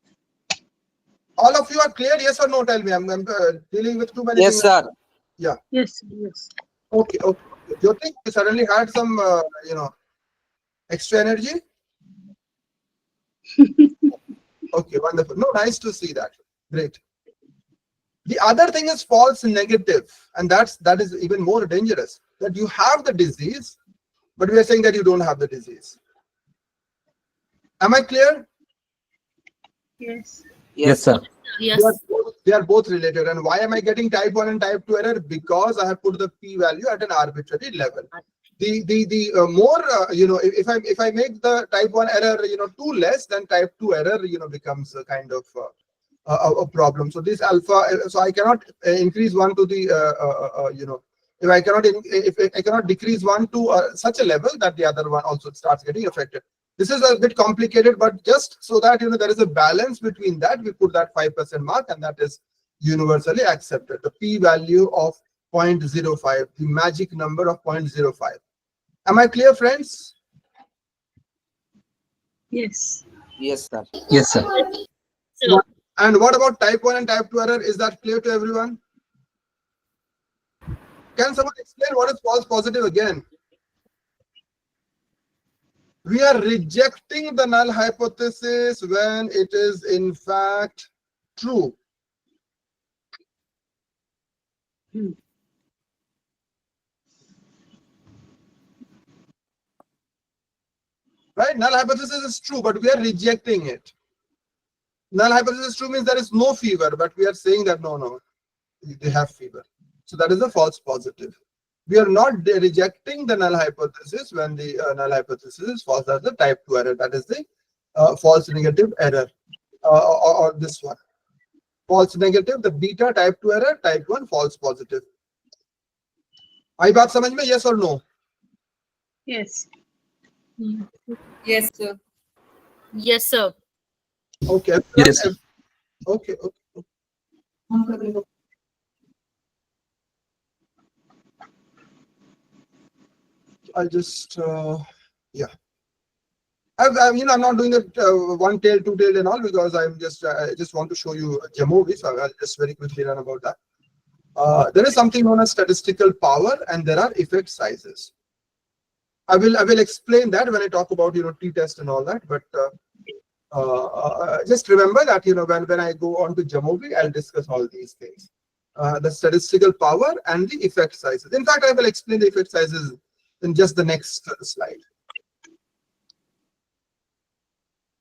All of you are clear? Yes or no? Tell me. I'm dealing with too many Yes, things. sir. Yeah. Yes. Yes. Okay. Jyoti, you suddenly had some, extra energy? Okay, wonderful. No, nice to see that. Great. The other thing is false negative, and that is even more dangerous. That you have the disease, but we are saying that you don't have the disease. Am I clear? Yes. Yes, sir. Yes. They are both related. And why am I getting type 1 and type 2 error? Because I have put the p-value at an arbitrary level. The more if I make the type 1 error 2 less, then type 2 error becomes a kind of a problem. So this alpha, so I cannot increase 1 to the if I cannot decrease 1 to such a level that the other one also starts getting affected. This is a bit complicated, but just so that there is a balance between that, we put that 5% mark, and that is universally accepted. The p-value of 0.05, the magic number of 0.05. Am I clear, friends? Yes. Yes, sir. Yes, sir. So, And what about type 1 and type 2 error? Is that clear to everyone? Can someone explain what is false positive again? We are rejecting the null hypothesis when it is in fact true. Right? Null hypothesis is true, but we are rejecting it. Null hypothesis is true means there is no fever, but we are saying that no, they have fever. So that is a false positive. We are not rejecting the null hypothesis when the null hypothesis is false. That's the type 2 error. That is the false negative error, or this one. False negative, the beta type 2 error, type 1 false positive. आई बात समझ में? Yes or no? Yes. Yes, sir. yes, sir. Okay. Yes, sir. Okay. I just yeah. I'm not doing it one tail, two tail, and all, because I just want to show you Jamovi, so I'll just very quickly run about that. There is something known as statistical power, and there are effect sizes. I will explain that when I talk about t-test and all that, but just remember that when I go on to Jamovi, I'll discuss all these things. The statistical power and the effect sizes. In fact, I will explain the effect sizes in just the next slide.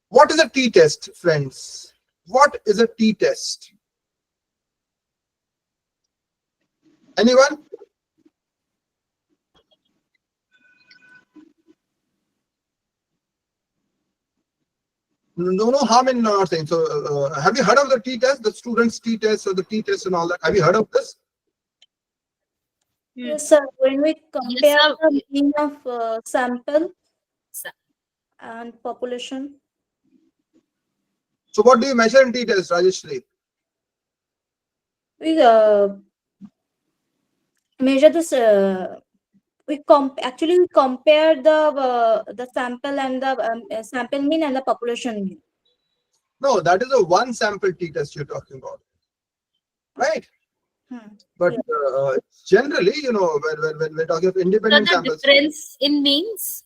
What is a t-test, friends? What is a t-test? Anyone? No harm in not saying. So, have you heard of the t-test, the students' t-test or the t-test and all that? Have you heard of this? Yes, sir. When we compare sir. the mean of sample Sir. and population, So what do you measure in t-test, Rajeshri? we measure this. Actually we compare the sample and the sample mean and the population mean. No, that is a one sample t-test you're talking about, right? But Yeah. generally, when we're talking of So independent the samples, difference in means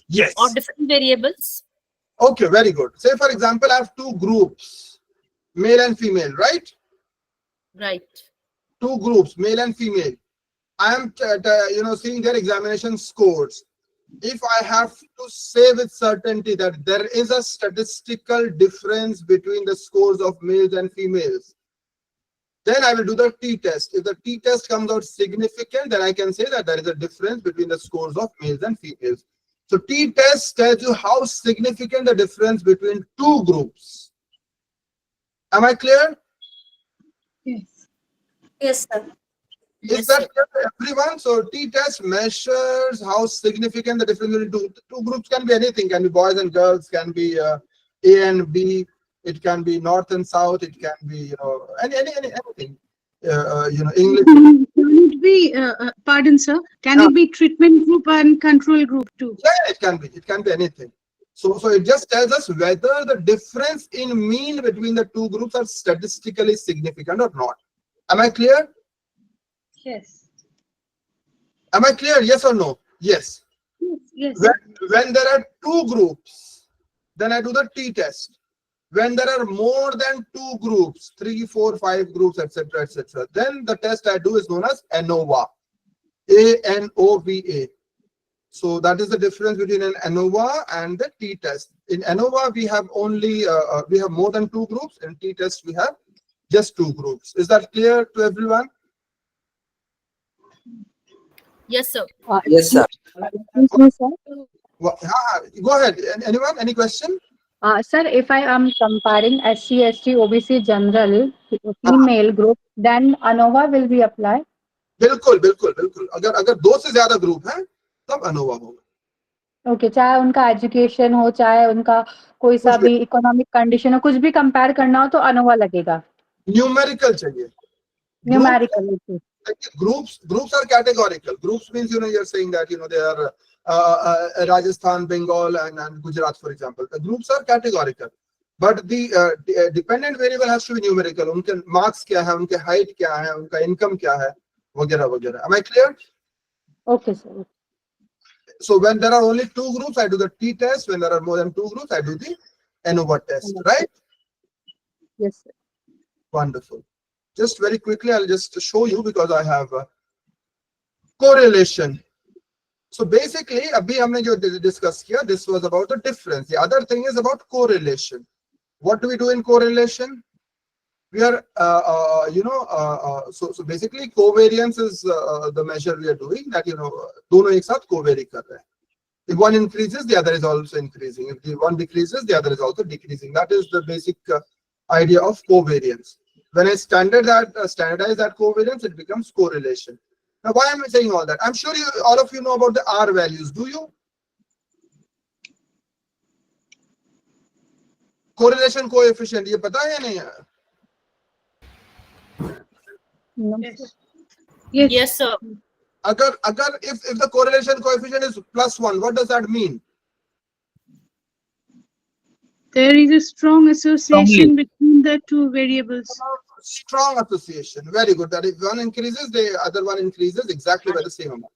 yes. of different variables. Okay, very good. Say for example, I have two groups, male and female, right? Right. Two groups, male and female. I am, seeing their examination scores. If I have to say with certainty that there is a statistical difference between the scores of males and females, then I will do the t-test. If the t-test comes out significant, then I can say that there is a difference between the scores of males and females. So t-test tells you how significant the difference between two groups. Am I clear? Yes. Yes, sir. Is that clear to everyone? So t-test measures how significant the difference between two groups can be anything. Can be boys and girls, can be A and B, it can be north and south, it can be anything. English. Can it be, pardon, sir? Can it be treatment group and control group too? Yeah, it can be. It can be anything. So it just tells us whether the difference in mean between the two groups are statistically significant or not. Am I clear? Yes. Am I clear? Yes or no? Yes. Yes. When there are two groups, then I do the t-test. When there are more than two groups, 3, 4, 5 groups, etc., then the test I do is known as ANOVA. ANOVA. So that is the difference between an ANOVA and the t-test. In ANOVA, we have only we have more than two groups. In t-test, we have just two groups. Is that clear to everyone? Yes, sir. Yes, sir. Excuse me, sir. Go ahead. Anyone? Any question? Sir, if I am comparing SC, ST, OBC general female group, then ANOVA will be applied. बिल्कुल बिल्कुल बिल्कुल अगर दो से ज्यादा group है तब ANOVA होगा. ओके, चाहे उनका एजुकेशन हो, चाहे उनका कोई सा भी इकोनॉमिक कंडीशन हो, कुछ भी कंपेयर करना हो तो अनोवा लगेगा. न्यूमेरिकल चाहिए. Numerical. Groups are categorical. Groups means you're saying that they are Rajasthan, Bengal, and Gujarat, for example. The groups are categorical, but the dependent variable has to be numerical. उनके marks क्या है, उनके height क्या है, उनका income क्या है, वगैरह वगैरह. Am I clear? Okay, sir. So when there are only two groups, I do the t-test. When there are more than two groups, I do the ANOVA test. Right? Yes, sir. Wonderful. Just very quickly, I'll just show you because I have correlation. So basically, abhi humne jo discuss kiya, this was about the difference. The other thing is about correlation. What do we do in correlation? We are, so basically, covariance is the measure we are doing. That dono ek saath covary kar rahe hain. If one increases, the other is also increasing. If the one decreases, the other is also decreasing. That is the basic idea of covariance. When I standardize that covariance, it becomes correlation. Now, why am I saying all that? I'm sure all of you know about the R values. Do you? Correlation coefficient. ये पता है या नहीं है? Yes, sir. If the correlation coefficient is +1, what does that mean? There is a strong association between the two variables. Strong association. Very good. That if one increases, the other one increases exactly by the same amount.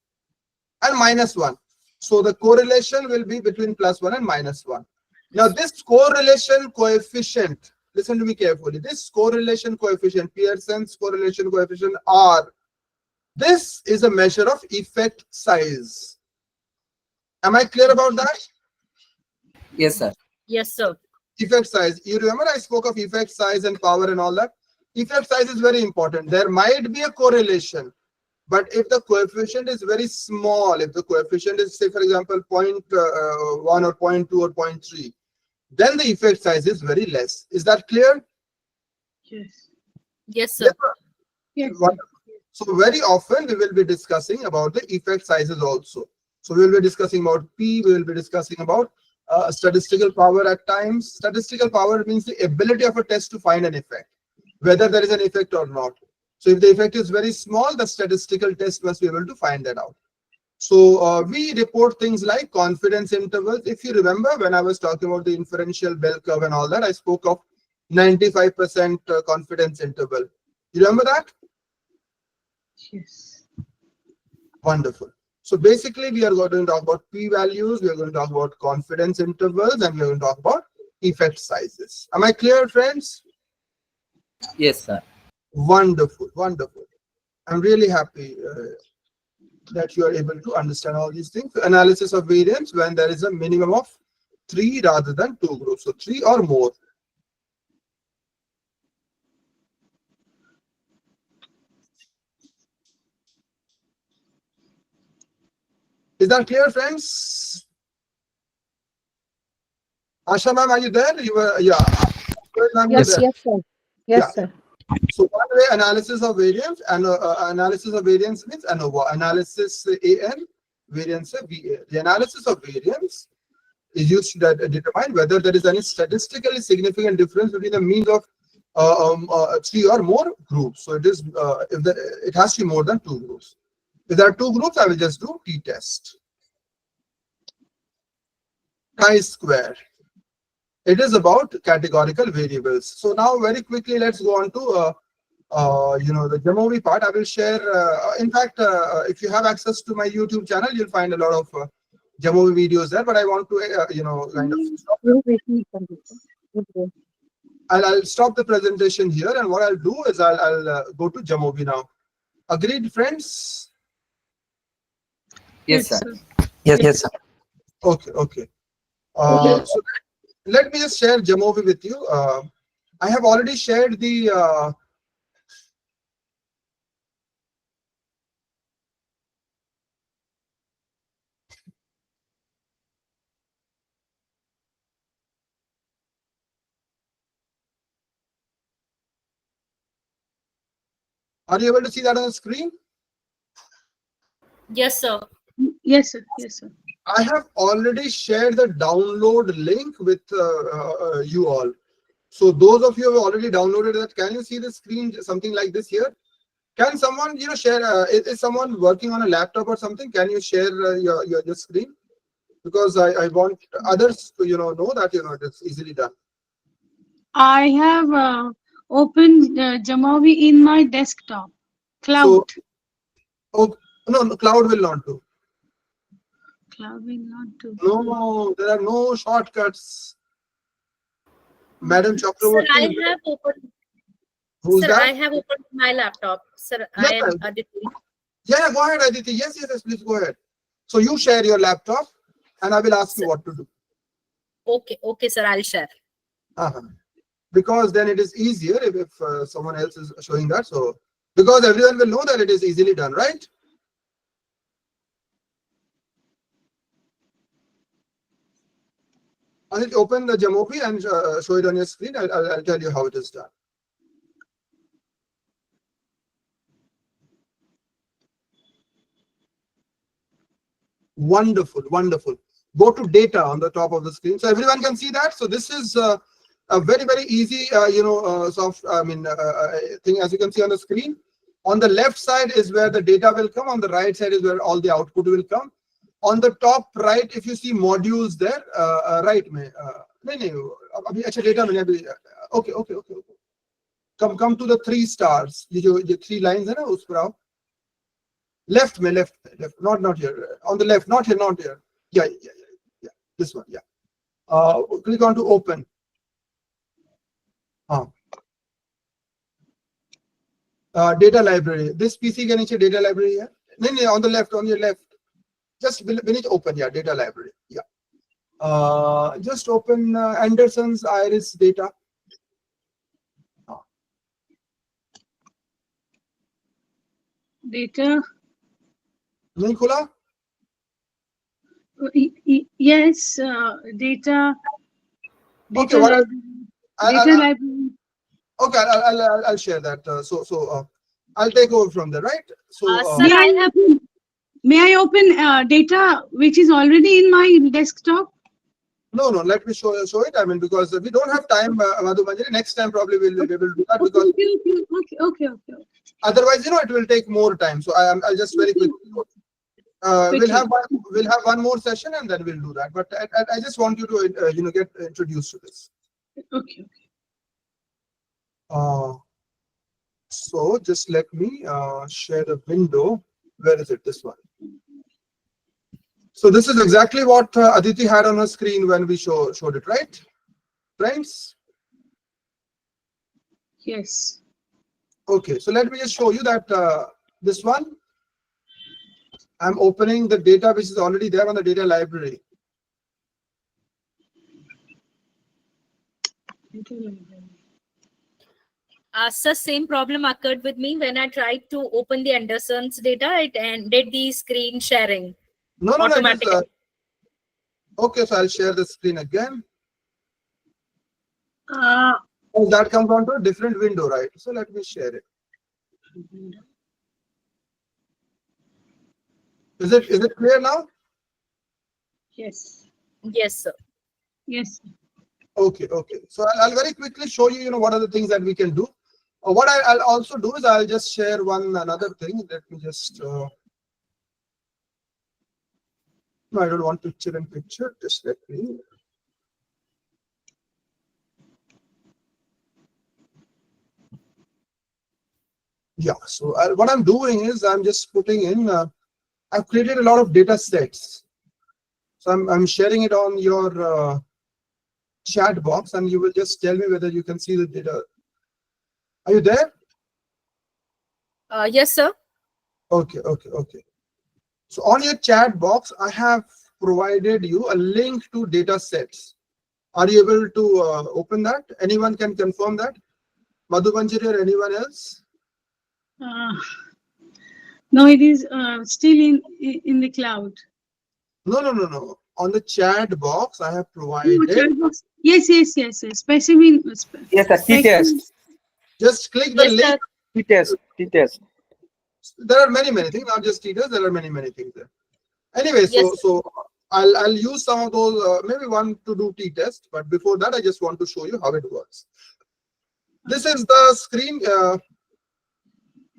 And -1. So the correlation will be between +1 and -1. Now this correlation coefficient, listen to me carefully. This correlation coefficient, Pearson's correlation coefficient R, this is a measure of effect size. Am I clear about that? Yes, sir. Yes, sir. Effect size. You remember I spoke of effect size and power and all that? Effect size is very important. There might be a correlation, but if the coefficient is very small, if the coefficient is, say, for example, 0.1 or 0.2 or 0.3, then the effect size is very less. Is that clear? Yes. Yes, sir. Yes. So very often we will be discussing about the effect sizes also. So we will be discussing about P, we will be discussing about statistical power at times. Statistical power means the ability of a test to find an effect, whether there is an effect or not. So if the effect is very small, the statistical test must be able to find that out. So we report things like confidence intervals. If you remember, when I was talking about the inferential bell curve and all that, I spoke of 95% confidence interval. You remember that? Yes. Wonderful. So basically, we are going to talk about p-values, we are going to talk about confidence intervals, and we are going to talk about effect sizes. Am I clear, friends? Yes, sir. Wonderful, wonderful. I'm really happy that you are able to understand all these things. Analysis of variance when there is a minimum of 3 rather than 2 groups, so 3 or more. Is that clear, friends? Asha ma'am, are you there? You were, yeah. Yes, yes, sir. Yes, sir. So one way analysis of variance, and analysis of variance means ANOVA. Analysis AN, variance VA. The analysis of variance is used to determine whether there is any statistically significant difference between the means of 3 or more groups. So it is it has to be more than 2 groups. If there are 2 groups, I will just do t-test. Chi-square. It is about categorical variables. So now very quickly, let's go on to the Jamovi part. I will share. In fact, if you have access to my YouTube channel, you'll find a lot of Jamovi videos there. But I want to, kind of. I'll stop the presentation here, and what I'll do is I'll go to Jamovi now. Agreed, friends? Yes, sir. Yes, sir. Okay. So let me just share Jamovi with you. I have already shared the Are you able to see that on the screen? Yes, sir. Yes, sir. Yes, sir. I have already shared the download link with you all. So those of you who have already downloaded that, can you see the screen, something like this here? Can someone, share? Is someone working on a laptop or something? Can you share your screen? Because I want others to know that it's easily done. I have opened Jamovi in my desktop. Cloud. So, no, cloud will not do. Cloud will not do. No, there are no shortcuts. Madam Chakravarti. Sir, I have opened. Who's that? I have opened my laptop. Sir, I am Aditi. Yeah, go ahead, Aditi. Yes, please go ahead. So you share your laptop, and I will ask you what to do. Okay, sir, I'll share. Because then it is easier if someone else is showing that. So because everyone will know that it is easily done, right? I'll open the Jamovi and show it on your screen. I'll tell you how it is done. Wonderful. Go to data on the top of the screen, so everyone can see that. So this is a very easy, thing, as you can see on the screen. On the left side is where the data will come. On the right side is where all the output will come. On the top right, if you see modules there, right में, नहीं, अभी अच्छा data मैंने अभी, okay. Come to the 3 stars. ये 3 lines है ना, उस पर आओ. Left, not here. On the left, not here. Yeah. This one, yeah. Click on to open. Data library. This PC के नीचे data library है. नहीं, on the left, on your left. Just beneath open, yeah, data library. Yeah. Just open Anderson's iris data. Data. नहीं खुला? Yes, data. Okay, library. Okay, I'll share that. I'll take over from there, right? So Sir, may I open data which is already in my desktop? no, let me show it. I mean, because we don't have time, Madhu Manjari. Next time probably we'll be able to do that, because Okay. otherwise, it will take more time. So I'll just very quickly. We'll have one more session and then we'll do that. But I just want you to get introduced to this. Okay. So just let me share the window. Where is it? This one. So this is exactly what Aditi had on her screen when we showed it, right, friends? Yes. Okay, so let me just show you that this one. I'm opening the data which is already there on the data library. Sir, same problem occurred with me when I tried to open the Anderson's data. It ended the screen sharing. No, automatically. Okay, so I'll share the screen again. Uh, That comes onto a different window, right? So let me share it. Is it clear now? yes. Yes, sir. Yes. Okay. So I'll very quickly show you, what are the things that we can do. What I'll also do is I'll just share another thing. Let me just. No, I don't want picture in picture. Just let me. Yeah. So what I'm doing is I'm just putting in. I've created a lot of data sets. So I'm sharing it on your chat box, and you will just tell me whether you can see the data. Are you there? Yes, sir. Okay. So on your chat box, I have provided you a link to data sets. Are you able to open that? Anyone can confirm that? Madhu Manjari or anyone else? No, it is still in the cloud. No. On the chat box, I have provided. Yes. Specimen. Yes, sir. T-test. Just click the link. T-test. There are many things, not just t-test. There are many things there. Anyway, so I'll use some of those, maybe one to do t-test. But before that, I just want to show you how it works. This is the screen.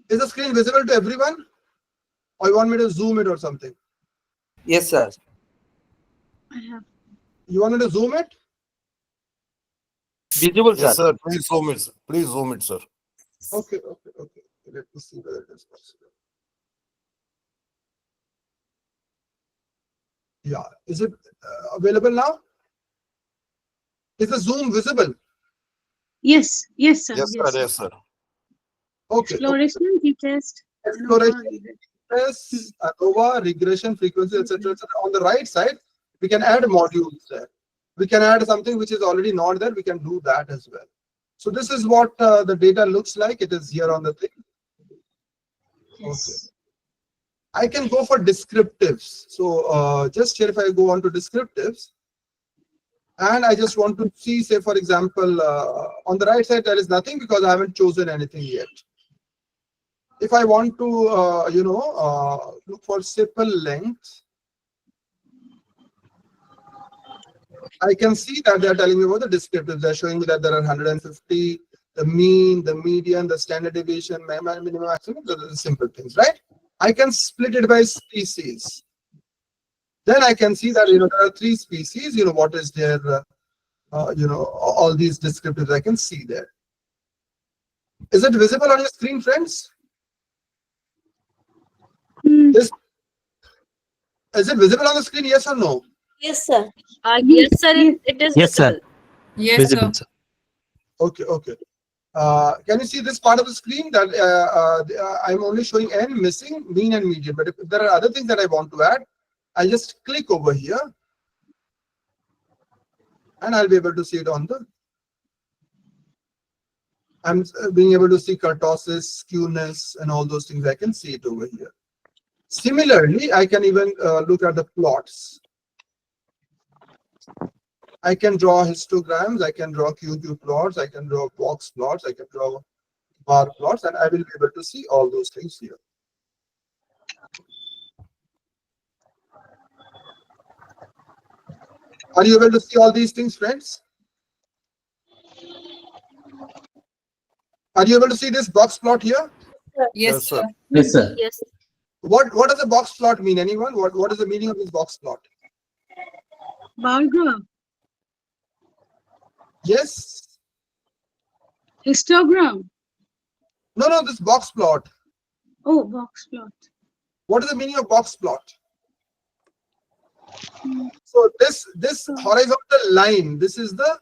Is the screen visible to everyone? Or you want me to zoom it or something? Yes, sir. I have. You want me to zoom it? Visible, Yes, sir. sir. Please zoom it, sir. Okay. Let me see whether it is possible. Yeah. Is it available now? Is the zoom visible? Yes, sir. Yes, sir. Okay. Exploration, t-test. Exploration, test, ANOVA, regression, frequency, etc. On the right side, we can add modules there. We can add something which is already not there. We can do that as well. So this is what the data looks like. It is here on the thing. Yes. Okay. I can go for descriptives. So just here, if I go on to descriptives, and I just want to see, say, for example, on the right side, there is nothing because I haven't chosen anything yet. If I want to, look for simple length, I can see that they're telling me about the descriptives. They're showing me that there are 150, the mean, the median, the standard deviation, minimum, maximum, the simple things, right? I can split it by species. Then I can see that, there are 3 species, what is their, all these descriptives I can see there. Is it visible on your screen, friends? Is it visible on the screen, yes or no? Yes, sir. Yes, sir. It is Yes, sir. visible. Yes, Visible, sir. sir. Okay. Can you see this part of the screen that I'm only showing n, missing, mean, and median? But if there are other things that I want to add, I just click over here, and I'll be able to see it on the. I'm being able to see kurtosis, skewness, and all those things. I can see it over here. Similarly, I can even look at the plots. I can draw histograms, I can draw QQ plots, I can draw box plots, I can draw bar plots, and I will be able to see all those things here. Are you able to see all these things, friends? Are you able to see this box plot here? Yes, sir. Yes, sir. Yes. What does a box plot mean? Anyone? What is the meaning of this box plot? Bar graph. Yes. Histogram. No, this box plot. Oh, box plot. What is the meaning of box plot? So this horizontal line, this is the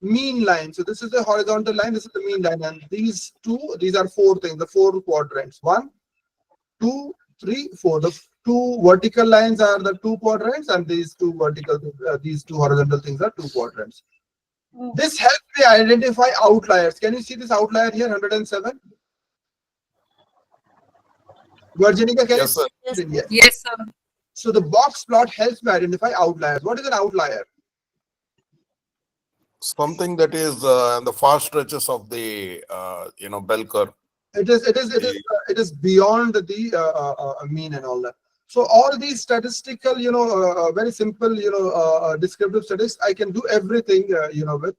mean line. So this is the horizontal line, this is the mean line, and these are four things, the four quadrants. 1, 2, 3, 4. The two vertical lines are the two quadrants, and these two horizontal things are two quadrants. This helps me identify outliers. Can you see this outlier here, 107? Virginia, can Yes, you sir. see it? Yes, sir. So the box plot helps me identify outliers. What is an outlier? Something that is in the far stretches of the bell curve. It is beyond the mean and all that. So all these statistical, very simple, descriptive statistics, I can do everything, with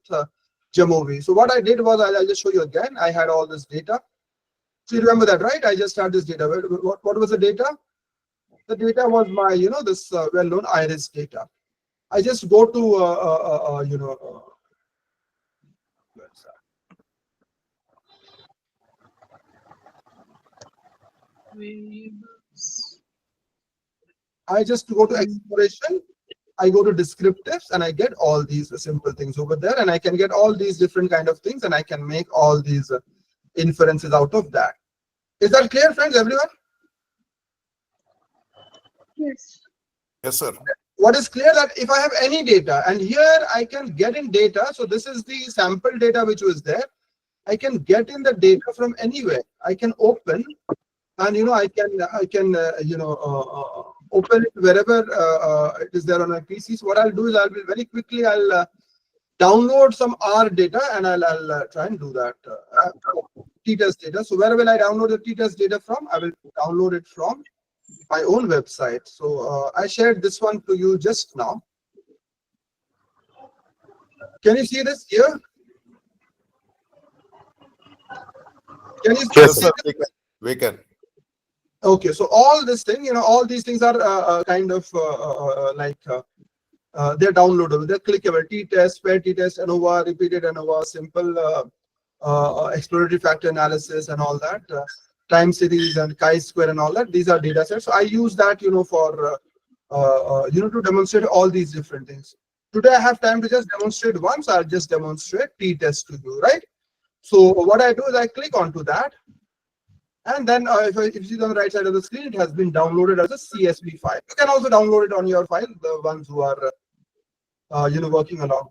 Jamovi. So what I did was, I'll just show you again. I had all this data. So you remember that, right? I just had this data. What was the data? The data was my, this well-known iris data. I just go to, I just go to exploration, I go to descriptives, and I get all these simple things over there, and I can get all these different kind of things, and I can make all these inferences out of that. Is that clear, friends, everyone? Yes. Yes, sir. What is clear that if I have any data, and here I can get in data, so this is the sample data which was there. I can get in the data from anywhere. I can open, and I can open it wherever it is there on my PC. So what I'll do is I'll download some R data, and I'll try and do that t-test data. So where will I download the t-test data from? I will download it from my own website. So I shared this one to you just now. Can you see this here? Can you see Yes, this? sir. We can. Okay, so all this thing, all these things are kind of they're downloadable, they're clickable. T-test, pair t-test, ANOVA, repeated ANOVA, simple exploratory factor analysis, and all that. Time series and chi-square and all that. These are data sets. So I use that, for to demonstrate all these different things. Today I have time to just demonstrate one, so I'll just demonstrate t-test to you, right? So what I do is I click onto that, and then if you see on the right side of the screen, it has been downloaded as a CSV file. You can also download it on your file, the ones who are working along.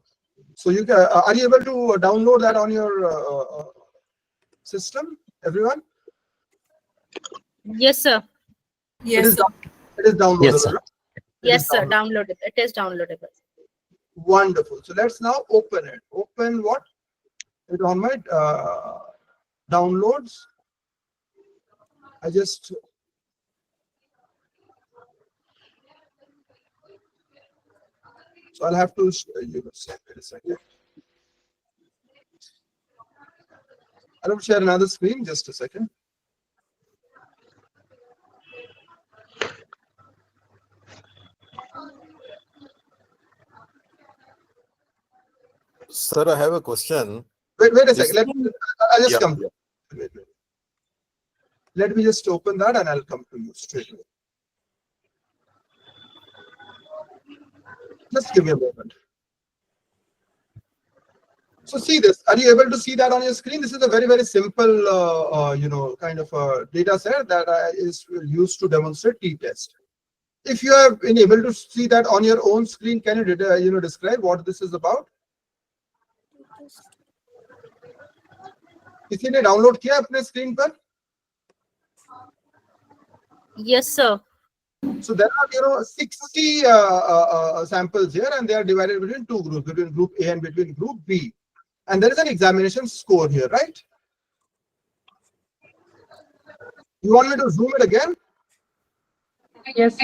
So you can, are you able to download that on your system, everyone? Yes, sir. Yes, sir. It is downloadable. Yes, sir. Right? Yes, sir. Downloadable. It is downloadable. Wonderful. So let's now open it. Open what? It on my downloads. I just so I'll have to wait a second. I don't share another screen. Just a second. Sir, I have a question. Wait a second. I'll just come. Wait. Let me just open that, and I'll come to you straight away. Just give me a moment. So see this. Are you able to see that on your screen? This is a very, very simple, kind of a data set that is used to demonstrate t-test. If you have been able to see that on your own screen, can you describe what this is about? किसी ने download किया अपने screen पर? Yes, sir. So there are 60 samples here, and they are divided between two groups, between group A and between group B. And there is an examination score here, right? You want me to zoom it again? Yes.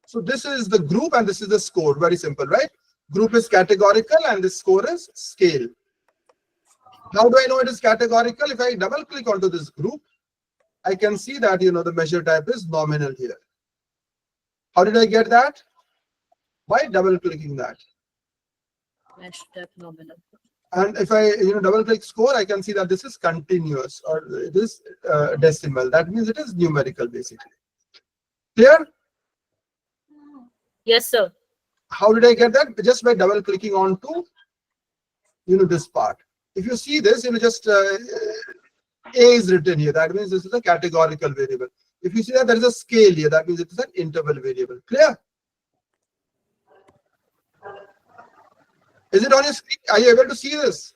So this is the group and this is the score. Very simple, right? Group is categorical and the score is scale. How do I know it is categorical? If I double click onto this group, I can see that, you know, the measure type is nominal here. How did I get that? By double clicking that. Mesh type nominal. And if I, you know, double click score, I can see that this is continuous or it is decimal. That means it is numerical basically. Clear? Yes, sir. How did I get that? Just by double clicking onto, you know, this part. If you see this, you know, just A is written here. That means this is a categorical variable. If you see that there is a scale here, that means it is an interval variable. Clear? Is it on your screen? Are you able to see this?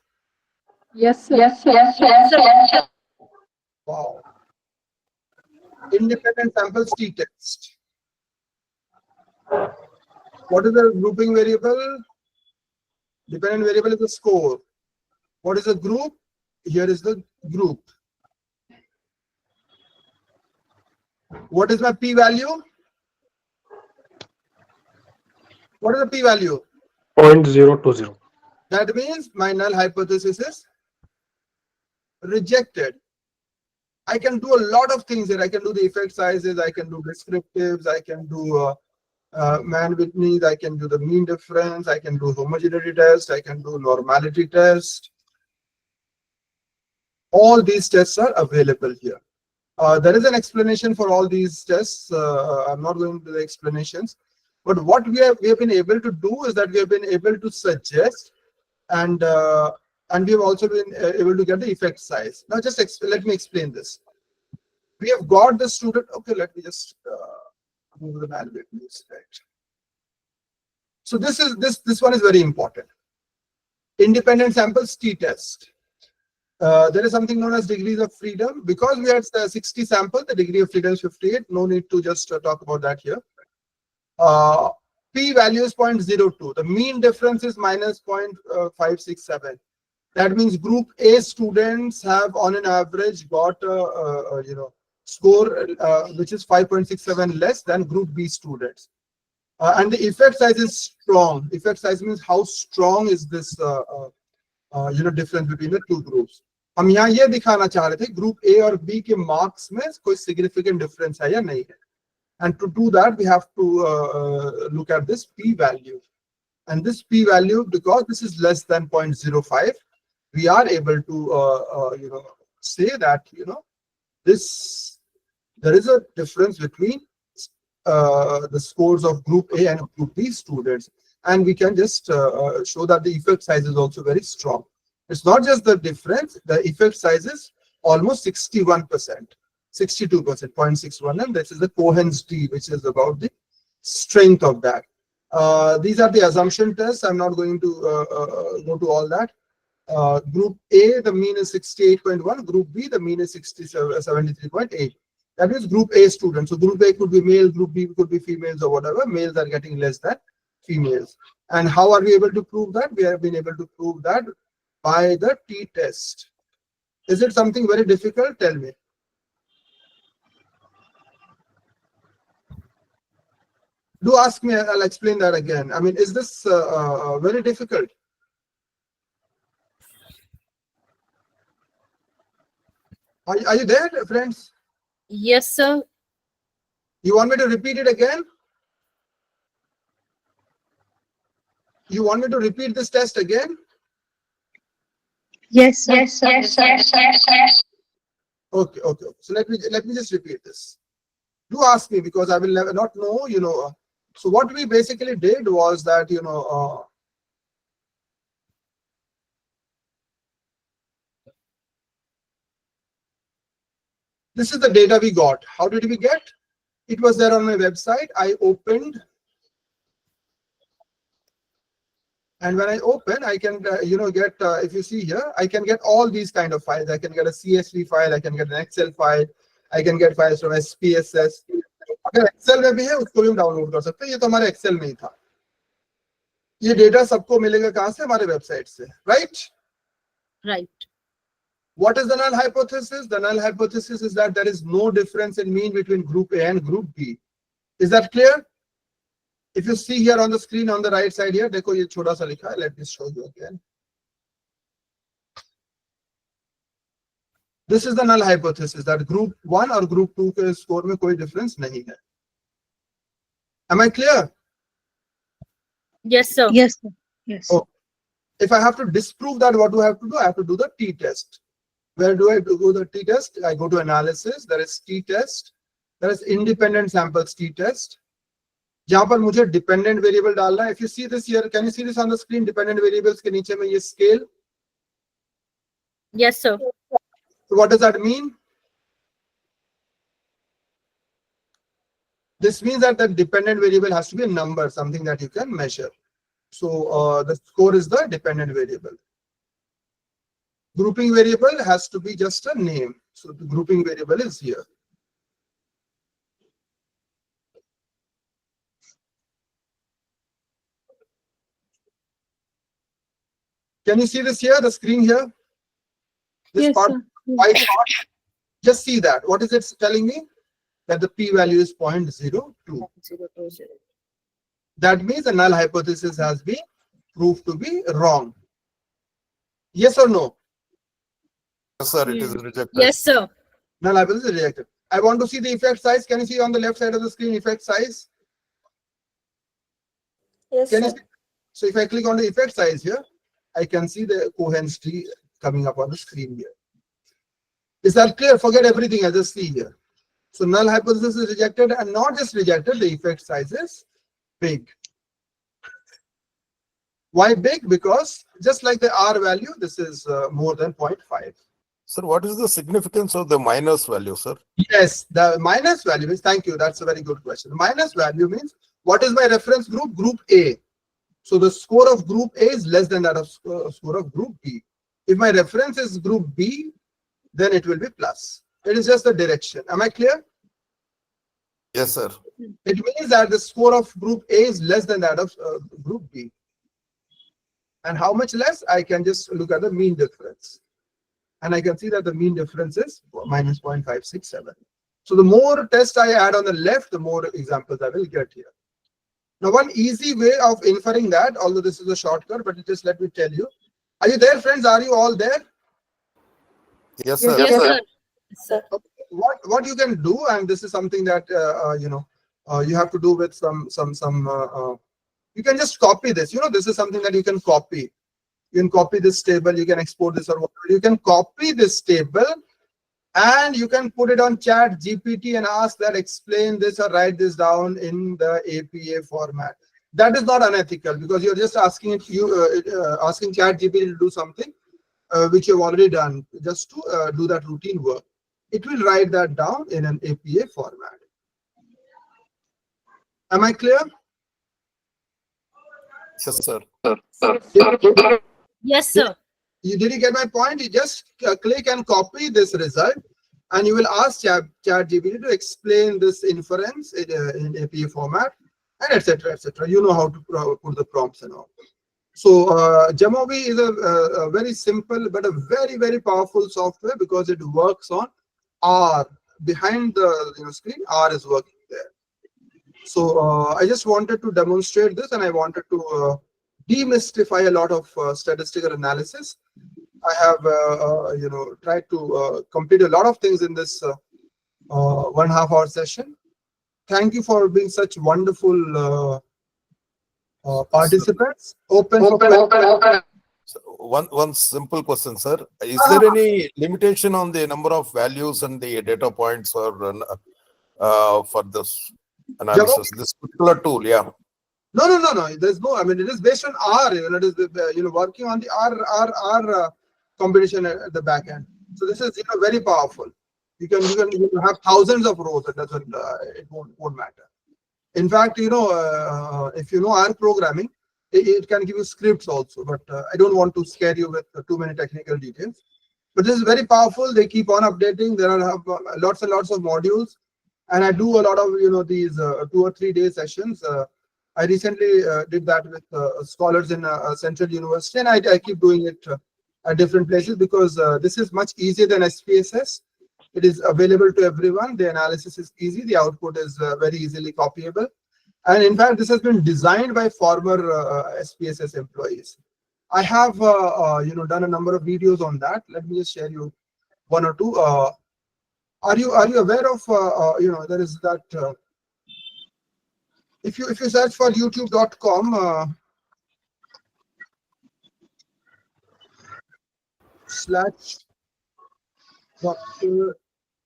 Yes, sir. Wow. Independent samples t-test. What is the grouping variable? Dependent variable is the score. What is the group? Here is the group. What is my p-value? What is the p-value? 0.020. That means my null hypothesis is rejected. I can do a lot of things here. I can do the effect sizes, I can do descriptives, I can do man-Whitney's, I can do the mean difference, I can do homogeneity test, I can do normality test. All these tests are available here. There is an explanation for all these tests. I'm not going to the explanations, but what we have been able to do is that we have been able to suggest and we have also been able to get the effect size. Now just let me explain this. We have got the student. Okay, let me just move the man-Whitney's, right. So this one is very important. Independent samples t-test. There is something known as degrees of freedom. Because we had 60 samples, the degree of freedom is 58. No need to just talk about that here. P value is 0.02. The mean difference is minus 0.567. That means group A students have on an average got you know, score which is 5.67 less than group B students. And the effect size is strong. Effect size means how strong is this you know, difference between the two groups. हम यहाँ ये दिखाना चाह रहे थे group A और B के marks में कोई significant difference है या नहीं है. And to do that, we have to look at this p value. And this p value, because this is less than 0.05, we are able to you know, say that, you know, there is a difference between the scores of group A and group B students, and we can just show that the effect size is also very strong. It's not just the difference, the effect size is almost 61%, 62%, 0.61, and this is the Cohen's d, which is about the strength of that. These are the assumption tests. I'm not going to go to all that. Group A, the mean is 68.1. Group B, the mean is 73.8. That is group A students. So group A could be male, group B could be females or whatever. Males are getting less than females. And how are we able to prove that? We have been able to prove that by the t-test. Is it something very difficult? Tell me. Do ask me, I'll explain that again. I mean, is this very difficult? Are you there, friends? Yes, sir. You want me to repeat it again? You want me to repeat this test again? Yes, sir. Okay. So let me just repeat this. Do ask me, because I will never not know, you know. So what we basically did was that, you know, this is the data we got. How did we get? It was there on my website. I opened, and when I open, I can you know, get if you see here, I can get all these kind of files. I can get a CSV file, I can get an Excel file, I can get files from SPSS. अगर Excel में भी है उसको भी हम download कर सकते हैं. ये तो हमारे एक्सेल में ही था. ये डेटा सबको मिलेगा कहां से? हमारे वेबसाइट से, right? Right. What is the null hypothesis? The null hypothesis is that there is no difference in mean between group A and group B. Is that clear? If you see here on the screen on the right side here, देखो ये छोटा सा लिखा है. Let me show you again. This is the null hypothesis that group 1 or group 2 के score में कोई difference नहीं है. Am I clear? Yes, sir. Yes, sir. Yes. Oh, if I have to disprove that, what do I have to do? I have to do the t-test. Where do I do the t-test? I go to analysis. There is t-test. There is independent samples t-test. जहाँ पर मुझे dependent variable डालना है. If you see this here, can you see this on the screen? Dependent variables के नीचे में ये scale. Yes, sir. So what does that mean? This means that the dependent variable has to be a number, something that you can measure. So the score is the dependent variable. Grouping variable has to be just a name. So the grouping variable is here. Can you see this here, the screen here? This Yes, part, sir. white part. Just see that. What is it telling me? That the p-value is 0.02. That means the null hypothesis has been proved to be wrong. Yes or no? Yes, sir, it is rejected. Yes, sir. Null hypothesis is rejected. I want to see the effect size. Can you see on the left side of the screen effect size? Yes, Can you sir. see? So if I click on the effect size here, I can see the coherence tree coming up on the screen here. Is that clear? Forget everything I just see here. So null hypothesis is rejected, and not just rejected, the effect size is big. Why big? Because just like the R value, this is more than 0.5. Sir, what is the significance of the minus value, sir? Yes, the minus value means, thank you, that's a very good question. The minus value means, what is my reference group? Group A. So the score of group A is less than that of score of group B. If my reference is group B, then it will be plus. It is just the direction. Am I clear? Yes, sir. It means that the score of group A is less than that of group B. And how much less? I can just look at the mean difference. And I can see that the mean difference is minus 0.567. So the more tests I add on the left, the more examples I will get here. Now, one easy way of inferring that, although this is a shortcut, but just let me tell you. Are you there, friends? Are you all there? Yes, sir. Yes, sir. Sir. What you can do, and this is something that you have to do with you can just copy this. This is something that you can copy. You can copy this table. You can export this or whatever. You can copy this table, and you can put it on Chat GPT and ask that explain this or write this down in the APA format. That is not unethical, because you're just asking asking Chat GPT to do something which you've already done, just to do that routine work. It will write that down in an APA format. Am I clear? Yes, sir. Yes, sir. Did you get my point? You just click and copy this result, and you will ask ChatGPT to explain this inference in APA format, and etc. etc. You know how to put the prompts and all. So Jamovi is a very simple but a very, very powerful software, because it works on R. Behind the screen, R is working there. So I just wanted to demonstrate this, and I wanted to demystify a lot of statistical analysis. I have tried to complete a lot of things in this 1.5 hour session. Thank you for being such wonderful participants. Open. So one simple question, sir. Is there any limitation on the number of values and the data points for this analysis? This particular tool, yeah. No. There's no. I mean, it is based on R. It is working on the R computation at the back end. So this is very powerful. You can have thousands of rows. It doesn't. It won't matter. In fact, if you know R programming, it can give you scripts also. But I don't want to scare you with too many technical details. But this is very powerful. They keep on updating. There are lots and lots of modules, and I do a lot of these 2 or 3 day sessions. I recently did that with scholars in Central University, and I keep doing it at different places because this is much easier than SPSS. It is available to everyone. The analysis is easy. The output is very easily copyable. And in fact, this has been designed by former SPSS employees. I have done a number of videos on that. Let me just share you one or two. Are you aware of there is that if you search for youtube.com /Dr.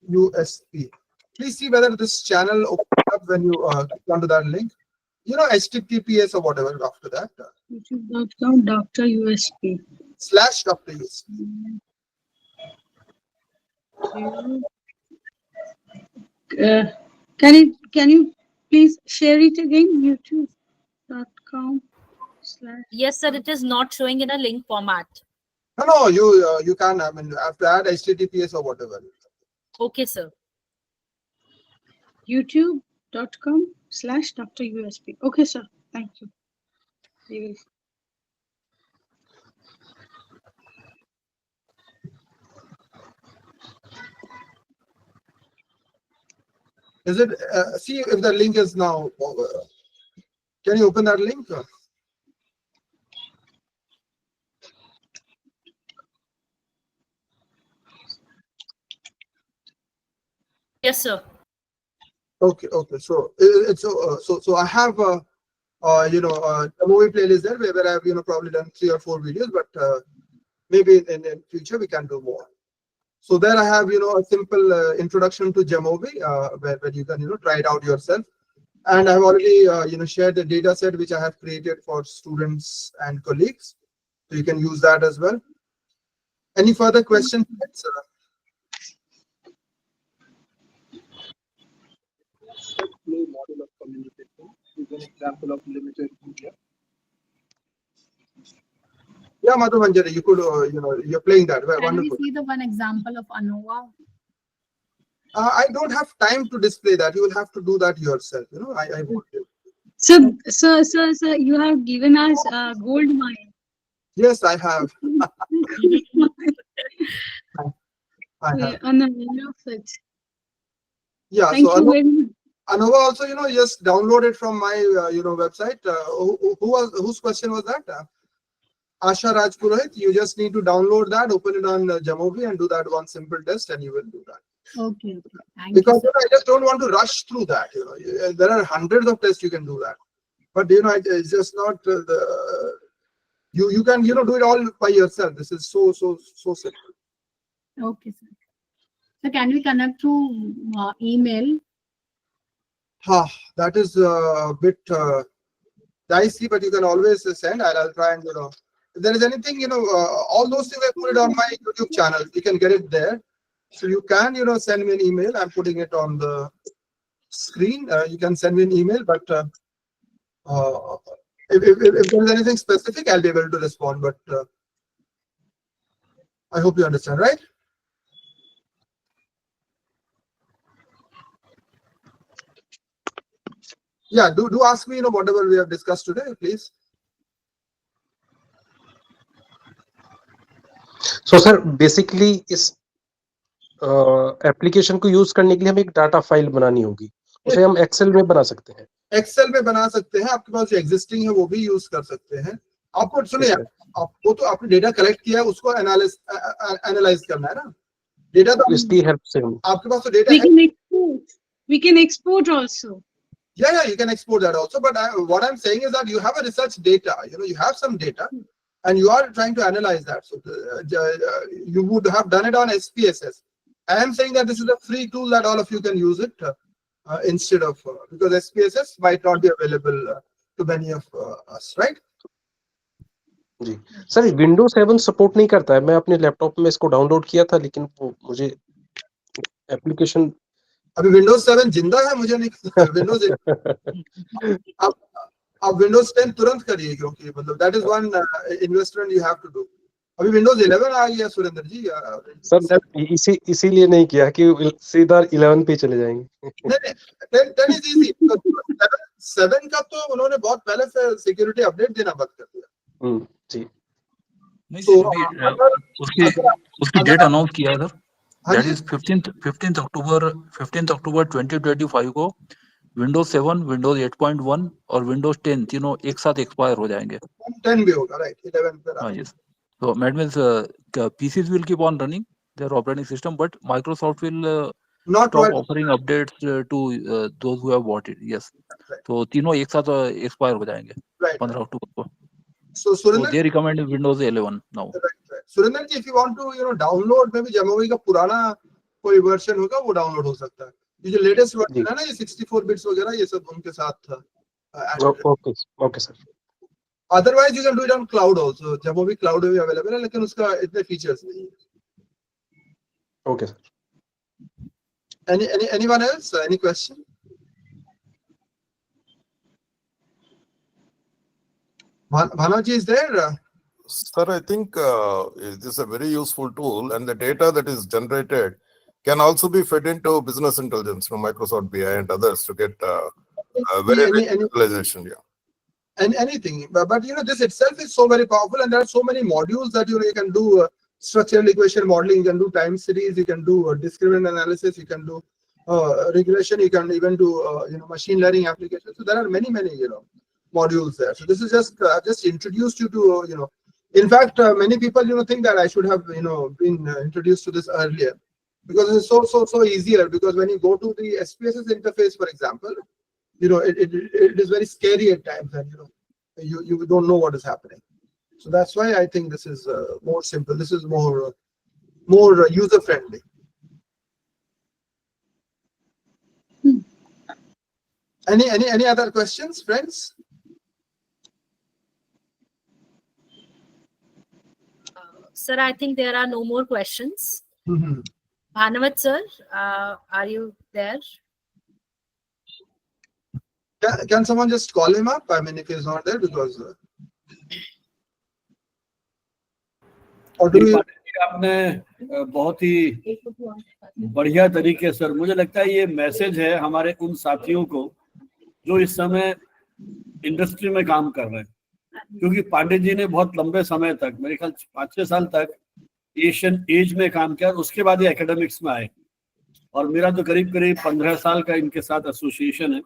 USP. Please see whether this channel opens up when you click onto that link. You know, HTTPS or whatever after that. YouTube.com Dr. USP. /Dr. USP. Can you please share it again? YouTube.com/ Yes, sir. It is not showing in a link format. No, you can. I mean, have to add HTTPS or whatever. Okay, sir. YouTube.com/Dr. USP. Okay, sir. Thank you. We will. Is it? See if the link is now. Can you open that link? Yes, sir. Okay. So it's so I have a movie playlist there where I've probably done 3 or 4 videos, but maybe in future we can do more. So there I have a simple introduction to Jamovi where you can try it out yourself, and I've already shared the data set which I have created for students and colleagues, so you can use that as well. Any further questions? Model of communication is an example of limited media. Yeah, Madhu Manjari, you could, you're playing that. Can Wonderful. we see the one example of ANOVA? I don't have time to display that. You will have to do that yourself. I won't do. Sir, you have given us gold mine. Yes, I have. I have. Yeah, Thank so you very much. ANOVA also, just download it from my, website. Whose question was that? Asha Raj Purohit. You just need to download that, open it on Jamovi, and do that one simple test, and you will do that. Okay. Thank Because you, I just don't want to rush through that. There are hundreds of tests you can do that, but it's just not you can do it all by yourself. This is so simple. Okay, sir. So can we connect through email? That is a bit dicey, but you can always send. I'll try and if there is anything all those things I put it on my YouTube channel. You can get it there. So you can send me an email. I'm putting it on the screen. You can send me an email, but if there's anything specific, I'll be able to respond. But I hope you understand, right? Yeah, do ask me whatever we have discussed today, please. So sir, basically इस application को use करने के लिए हमें एक data file बनानी होगी, उसे हम एक्सेल में बना सकते हैं। एक्सेल में बना सकते हैं, आपके पास जो एग्जिस्टिंग है वो भी यूज कर सकते हैं। आपको सुनिए, आपको तो आपने डेटा कलेक्ट किया है, उसको एनालाइज करना है ना, डेटा तो इसकी हेल्प से हम आपके पास तो डेटा है। We can export also. Yeah, you can export that also. But what I'm saying is that you have a research data. You have some data, and you are trying to analyze that. So you would have done it on SPSS. I am saying that this is a free tool that all of you can use it instead of because SPSS might not be available to many of us, right? जी sir, Windows 7 support नहीं करता है। मैं अपने laptop में इसको download किया था, लेकिन वो मुझे एप्लीकेशन अभी विंडोज 7 जिंदा है, मुझे नहीं विंडोज आप विंडोज 10 तुरंत करिए, क्योंकि मतलब that is one investment you have to do. अभी विंडोज 11 आ गया सुरेंद्र जी। सर इसीलिए नहीं किया कि सीधा 11 पे चले जाएंगे। नहीं, 10 इज इजी। 7 का तो उन्होंने बहुत पहले से सिक्योरिटी अपडेट देना बंद कर दिया। जी नहीं So, सर अभी उसकी डेट अनाउंस किया है सर, दैट इज 15th अक्टूबर 2025 को विंडोज 7, विंडोज 8.1 और विंडोज 10 तीनों एक साथ एक्सपायर हो जाएंगे। 10 भी होगा, राइट? 11 पे हाँ yes, so that means PCs will keep on running their operating system, but Microsoft will not stop offering updates to those who have bought it. Yes, तो तीनों एक साथ एक्सपायर हो जाएंगे 15 अक्टूबर को। So Surendra, they recommend Windows 11 now. Right. Surendra ji, if you want to download maybe Jamovi का पुराना कोई वर्जन होगा वो डाउनलोड हो सकता है। ये जो लेटेस्ट वर्जन है ना, ये 64 बिट्स वगैरह ये सब उनके साथ okay sir. Otherwise you can do it on cloud also. Jamovi cloud में भी अवेलेबल है, लेकिन उसका इतने फीचर्स नहीं है। Okay sir. Anyone else? Any question? Bhanaji is there? Sir, I think this is a very useful tool, and the data that is generated can also be fed into business intelligence from Microsoft BI and others to get very rich visualization. Yeah. And anything, but this itself is so very powerful, and there are so many modules that you can do structural equation modeling, you can do time series, you can do discriminant analysis, you can do regression, you can even do machine learning applications. So there are many modules there. So this is just introduced you to in fact many people think that I should have been introduced to this earlier, because it's so easier. Because when you go to the SPSS interface, for example, it is very scary at times, and you don't know what is happening. So that's why I think this is more simple. This is more user friendly. Any other questions, friends? Sir, I think there are no more questions. Bhanavat sir, are you there? Can someone just call him up? I mean, if he's not there, because or do you? आपने बहुत ही बढ़िया तरीके sir, मुझे लगता है ये message है हमारे उन साथियों को जो इस समय इंडस्ट्री में काम कर रहे हैं, क्योंकि पांडे जी ने बहुत लंबे समय तक, मेरे ख्याल 5-6 साल तक एशियन एज में काम किया, उसके बाद ये एकेडमिक्स में आए, और मेरा तो करीब 15 साल का इनके साथ एसोसिएशन है,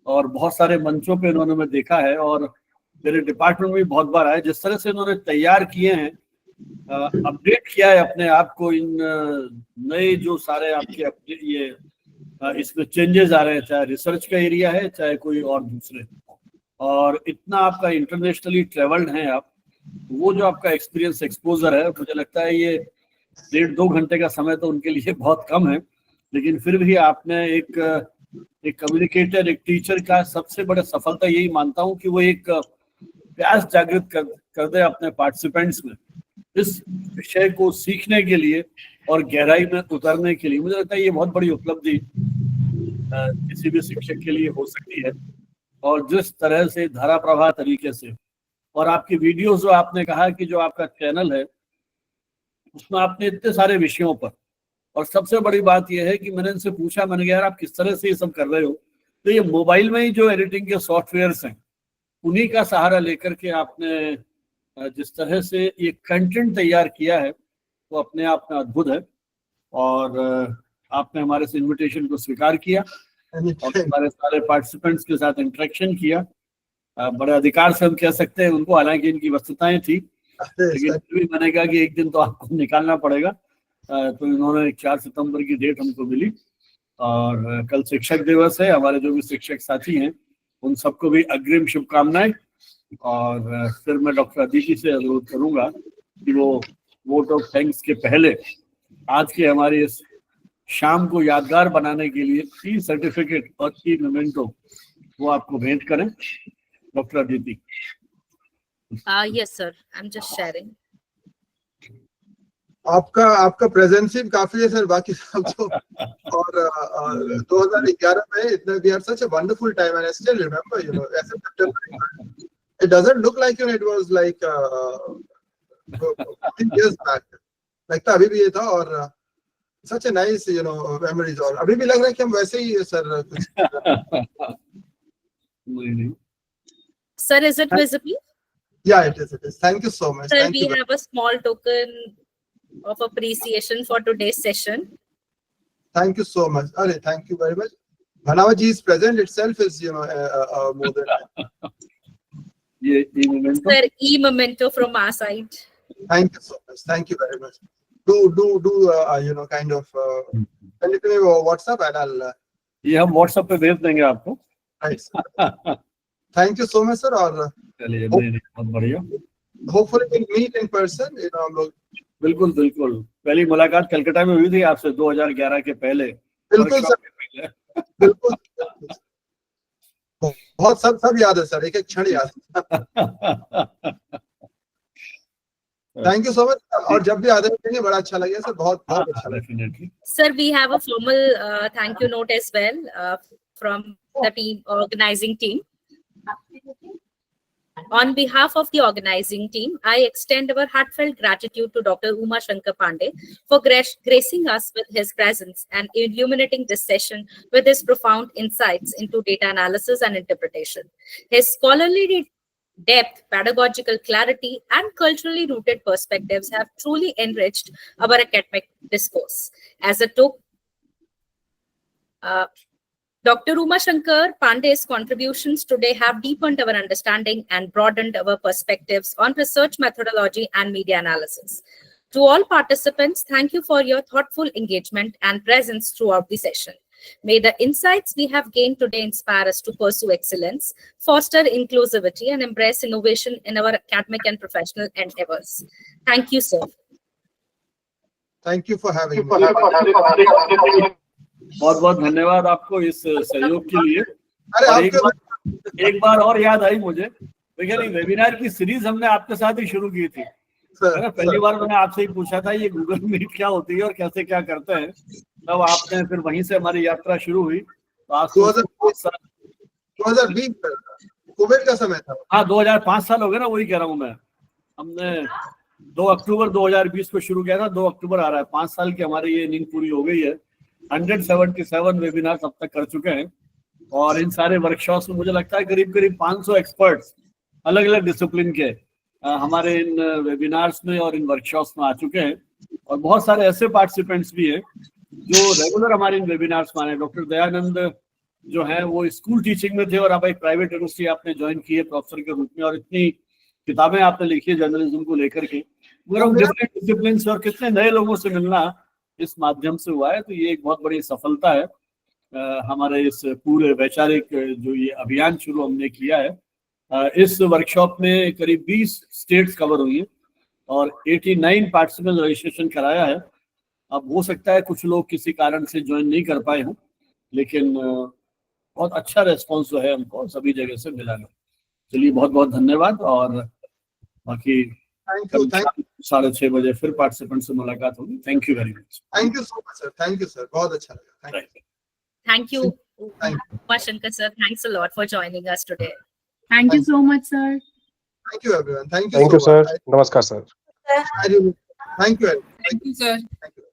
और बहुत सारे मंचों पे इन्होंने मैं देखा है, और मेरे डिपार्टमेंट में भी बहुत बार आए। जिस तरह से इन्होंने तैयार किए हैं, अपडेट किया है अपने आप को, इन नए जो सारे आपके ये इसमें चेंजेस आ रहे हैं, चाहे रिसर्च का एरिया है चाहे कोई और दूसरे, और इतना आपका इंटरनेशनली ट्रेवल्ड हैं आप, वो जो आपका एक्सपीरियंस एक्सपोजर है, मुझे लगता है ये 1.5-2 घंटे का समय तो उनके लिए बहुत कम है, लेकिन फिर भी आपने एक कम्युनिकेटर, एक टीचर का सबसे बड़ा सफलता यही मानता हूँ कि वो एक प्यास जागृत कर दे अपने पार्टिसिपेंट्स में इस विषय को सीखने के लिए और गहराई में उतरने के लिए। मुझे लगता है ये बहुत बड़ी उपलब्धि किसी भी शिक्षक के लिए हो सकती है, और जिस तरह से धारा प्रवाह तरीके से, और आपकी वीडियोस जो आपने कहा कि जो आपका चैनल है उसमें आपने इतने सारे विषयों पर, और सबसे बड़ी बात यह है कि मैंने इनसे पूछा, मैंने कहा यार आप किस तरह से ये सब कर रहे हो, तो ये मोबाइल में ही जो एडिटिंग के सॉफ्टवेयर्स हैं उन्हीं का सहारा लेकर के आपने जिस तरह से ये कंटेंट तैयार किया है वो अपने आप में अद्भुत है, और आपने हमारे से इन्विटेशन को स्वीकार किया और हमारे सारे पार्टिसिपेंट्स के साथ इंटरेक्शन किया। बड़े अधिकार से हम कह सकते हैं उनको, हालांकि इनकी व्यस्तताएं थी, लेकिन फिर भी मैंने कहा कि एक दिन तो आपको निकालना पड़ेगा, तो इन्होंने 4 सितंबर की डेट हमको मिली, और कल शिक्षक दिवस है, हमारे जो भी शिक्षक साथी हैं उन सबको भी अग्रिम शुभकामनाएं, और फिर मैं डॉक्टर अदिति से अनुरोध करूंगा कि वो वोट ऑफ थैंक्स के पहले आज के हमारे इस शाम को यादगार बनाने के लिए 3 सर्टिफिकेट और 3 मेमेंटो वो आपको भेंट करें। Doctor Aditi. Yes sir, I'm just sharing. आपका प्रेजेंस ही काफी है सर, बाकी सब तो, और 2011 में इतना, we had such a wonderful time, and I still remember, it doesn't look like it was like 15 years back, लगता अभी भी ये था, और such a nice memories, और अभी भी लग रहा है कि हम वैसे ही सर कुछ। Sir, is it visible? Yeah, it is. It is. Thank you so much. Sir, Thank you. we have a small token of appreciation for today's session. Thank you so much. Arey, thank you very much. Bhanavaji is present itself is, you know, more than. Sir, e-memento from our side. Thank you so much. Thank you very much. Do you know, kind of send it to me over WhatsApp and I'll. ये हम WhatsApp पे भेज देंगे आपको. Right, sir. Thank you so much, sir. और चलिए, बहुत बढ़िया. Hopefully we'll meet in person. You know, हम लोग. बिल्कुल बिल्कुल. पहली मुलाकात कलकत्ता में हुई थी आपसे 2011 के पहले. बिल्कुल सर. बिल्कुल. बहुत सब याद है सर. एक क्षण याद. Thank you so much. और जब भी आते हैं बड़ा अच्छा लगेगा सर. बहुत अच्छा लगेगा. Sir, we have a formal thank you note as well from the team, organizing team. On behalf of the organizing team, I extend our heartfelt gratitude to Dr. Shankar Pandey for gracing us with his presence and illuminating this session with his profound insights into data analysis and interpretation. His scholarly depth, pedagogical clarity, and culturally rooted perspectives have truly enriched our academic discourse. As a token, Dr. Shankar Pandey's contributions today have deepened our understanding and broadened our perspectives on research methodology and media analysis. To all participants, thank you for your thoughtful engagement and presence throughout the session. May the insights we have gained today inspire us to pursue excellence, foster inclusivity, and embrace innovation in our academic and professional endeavors. Thank you, sir. Thank you for having me. बहुत बहुत धन्यवाद आपको इस सहयोग के लिए. एक बार और याद आई मुझे, देखिए वेबिनार की सीरीज हमने आपके साथ ही शुरू की थी. पहली बार मैंने आपसे ही पूछा था ये गूगल मीट क्या होती है और कैसे क्या करते हैं. तब आपने फिर वहीं से हमारी यात्रा शुरू हुई. तो आज 2020 कोविड का समय था. हाँ, 2005 साल हो गए ना, वही कह रहा हूँ मैं. हमने 2 अक्टूबर 2020 को शुरू किया था. 2 अक्टूबर आ रहा है. 5 साल की हमारी ये नींद पूरी हो गई है. 177 वेबिनार अब तक कर चुके हैं और इन सारे वर्कशॉप्स में मुझे लगता है करीब 500 एक्सपर्ट्स अलग अलग डिसिप्लिन के हमारे इन वेबिनार्स में और इन वर्कशॉप्स में आ चुके हैं. और बहुत सारे ऐसे पार्टिसिपेंट्स भी हैं जो रेगुलर हमारे इन वेबिनार्स में आए. डॉक्टर दयानंद जो है वो स्कूल टीचिंग में थे और अब एक प्राइवेट यूनिवर्सिटी आपने ज्वाइन की है प्रोफेसर के रूप में, और इतनी किताबें आपने लिखी है जर्नलिज्म को लेकर के. मगर डिफरेंट डिसिप्लिन से और कितने नए लोगों से मिलना इस माध्यम से हुआ है. तो ये एक बहुत बड़ी सफलता है हमारे इस पूरे वैचारिक जो ये अभियान शुरू हमने किया है. इस वर्कशॉप में करीब 20 स्टेट्स कवर हुई है और 89 पार्टिसिपेंट रजिस्ट्रेशन कराया है. अब हो सकता है कुछ लोग किसी कारण से ज्वाइन नहीं कर पाए हों, लेकिन बहुत अच्छा रेस्पॉन्स जो है हमको सभी जगह से मिला है. चलिए बहुत बहुत धन्यवाद. और बाकी 6:30 बजे फिर पार्टिसिपेंट से मुलाकात होगी. Thank you very much. Thank you so much sir. Thank you sir. बहुत अच्छा लगा. Thank you, Shankar sir. Thanks a lot for joining us today. Thank you so much, sir. Thank you, everyone. Thank you. Thank you, sir. Namaskar, sir. Thank you. Thank you, sir. Thank you.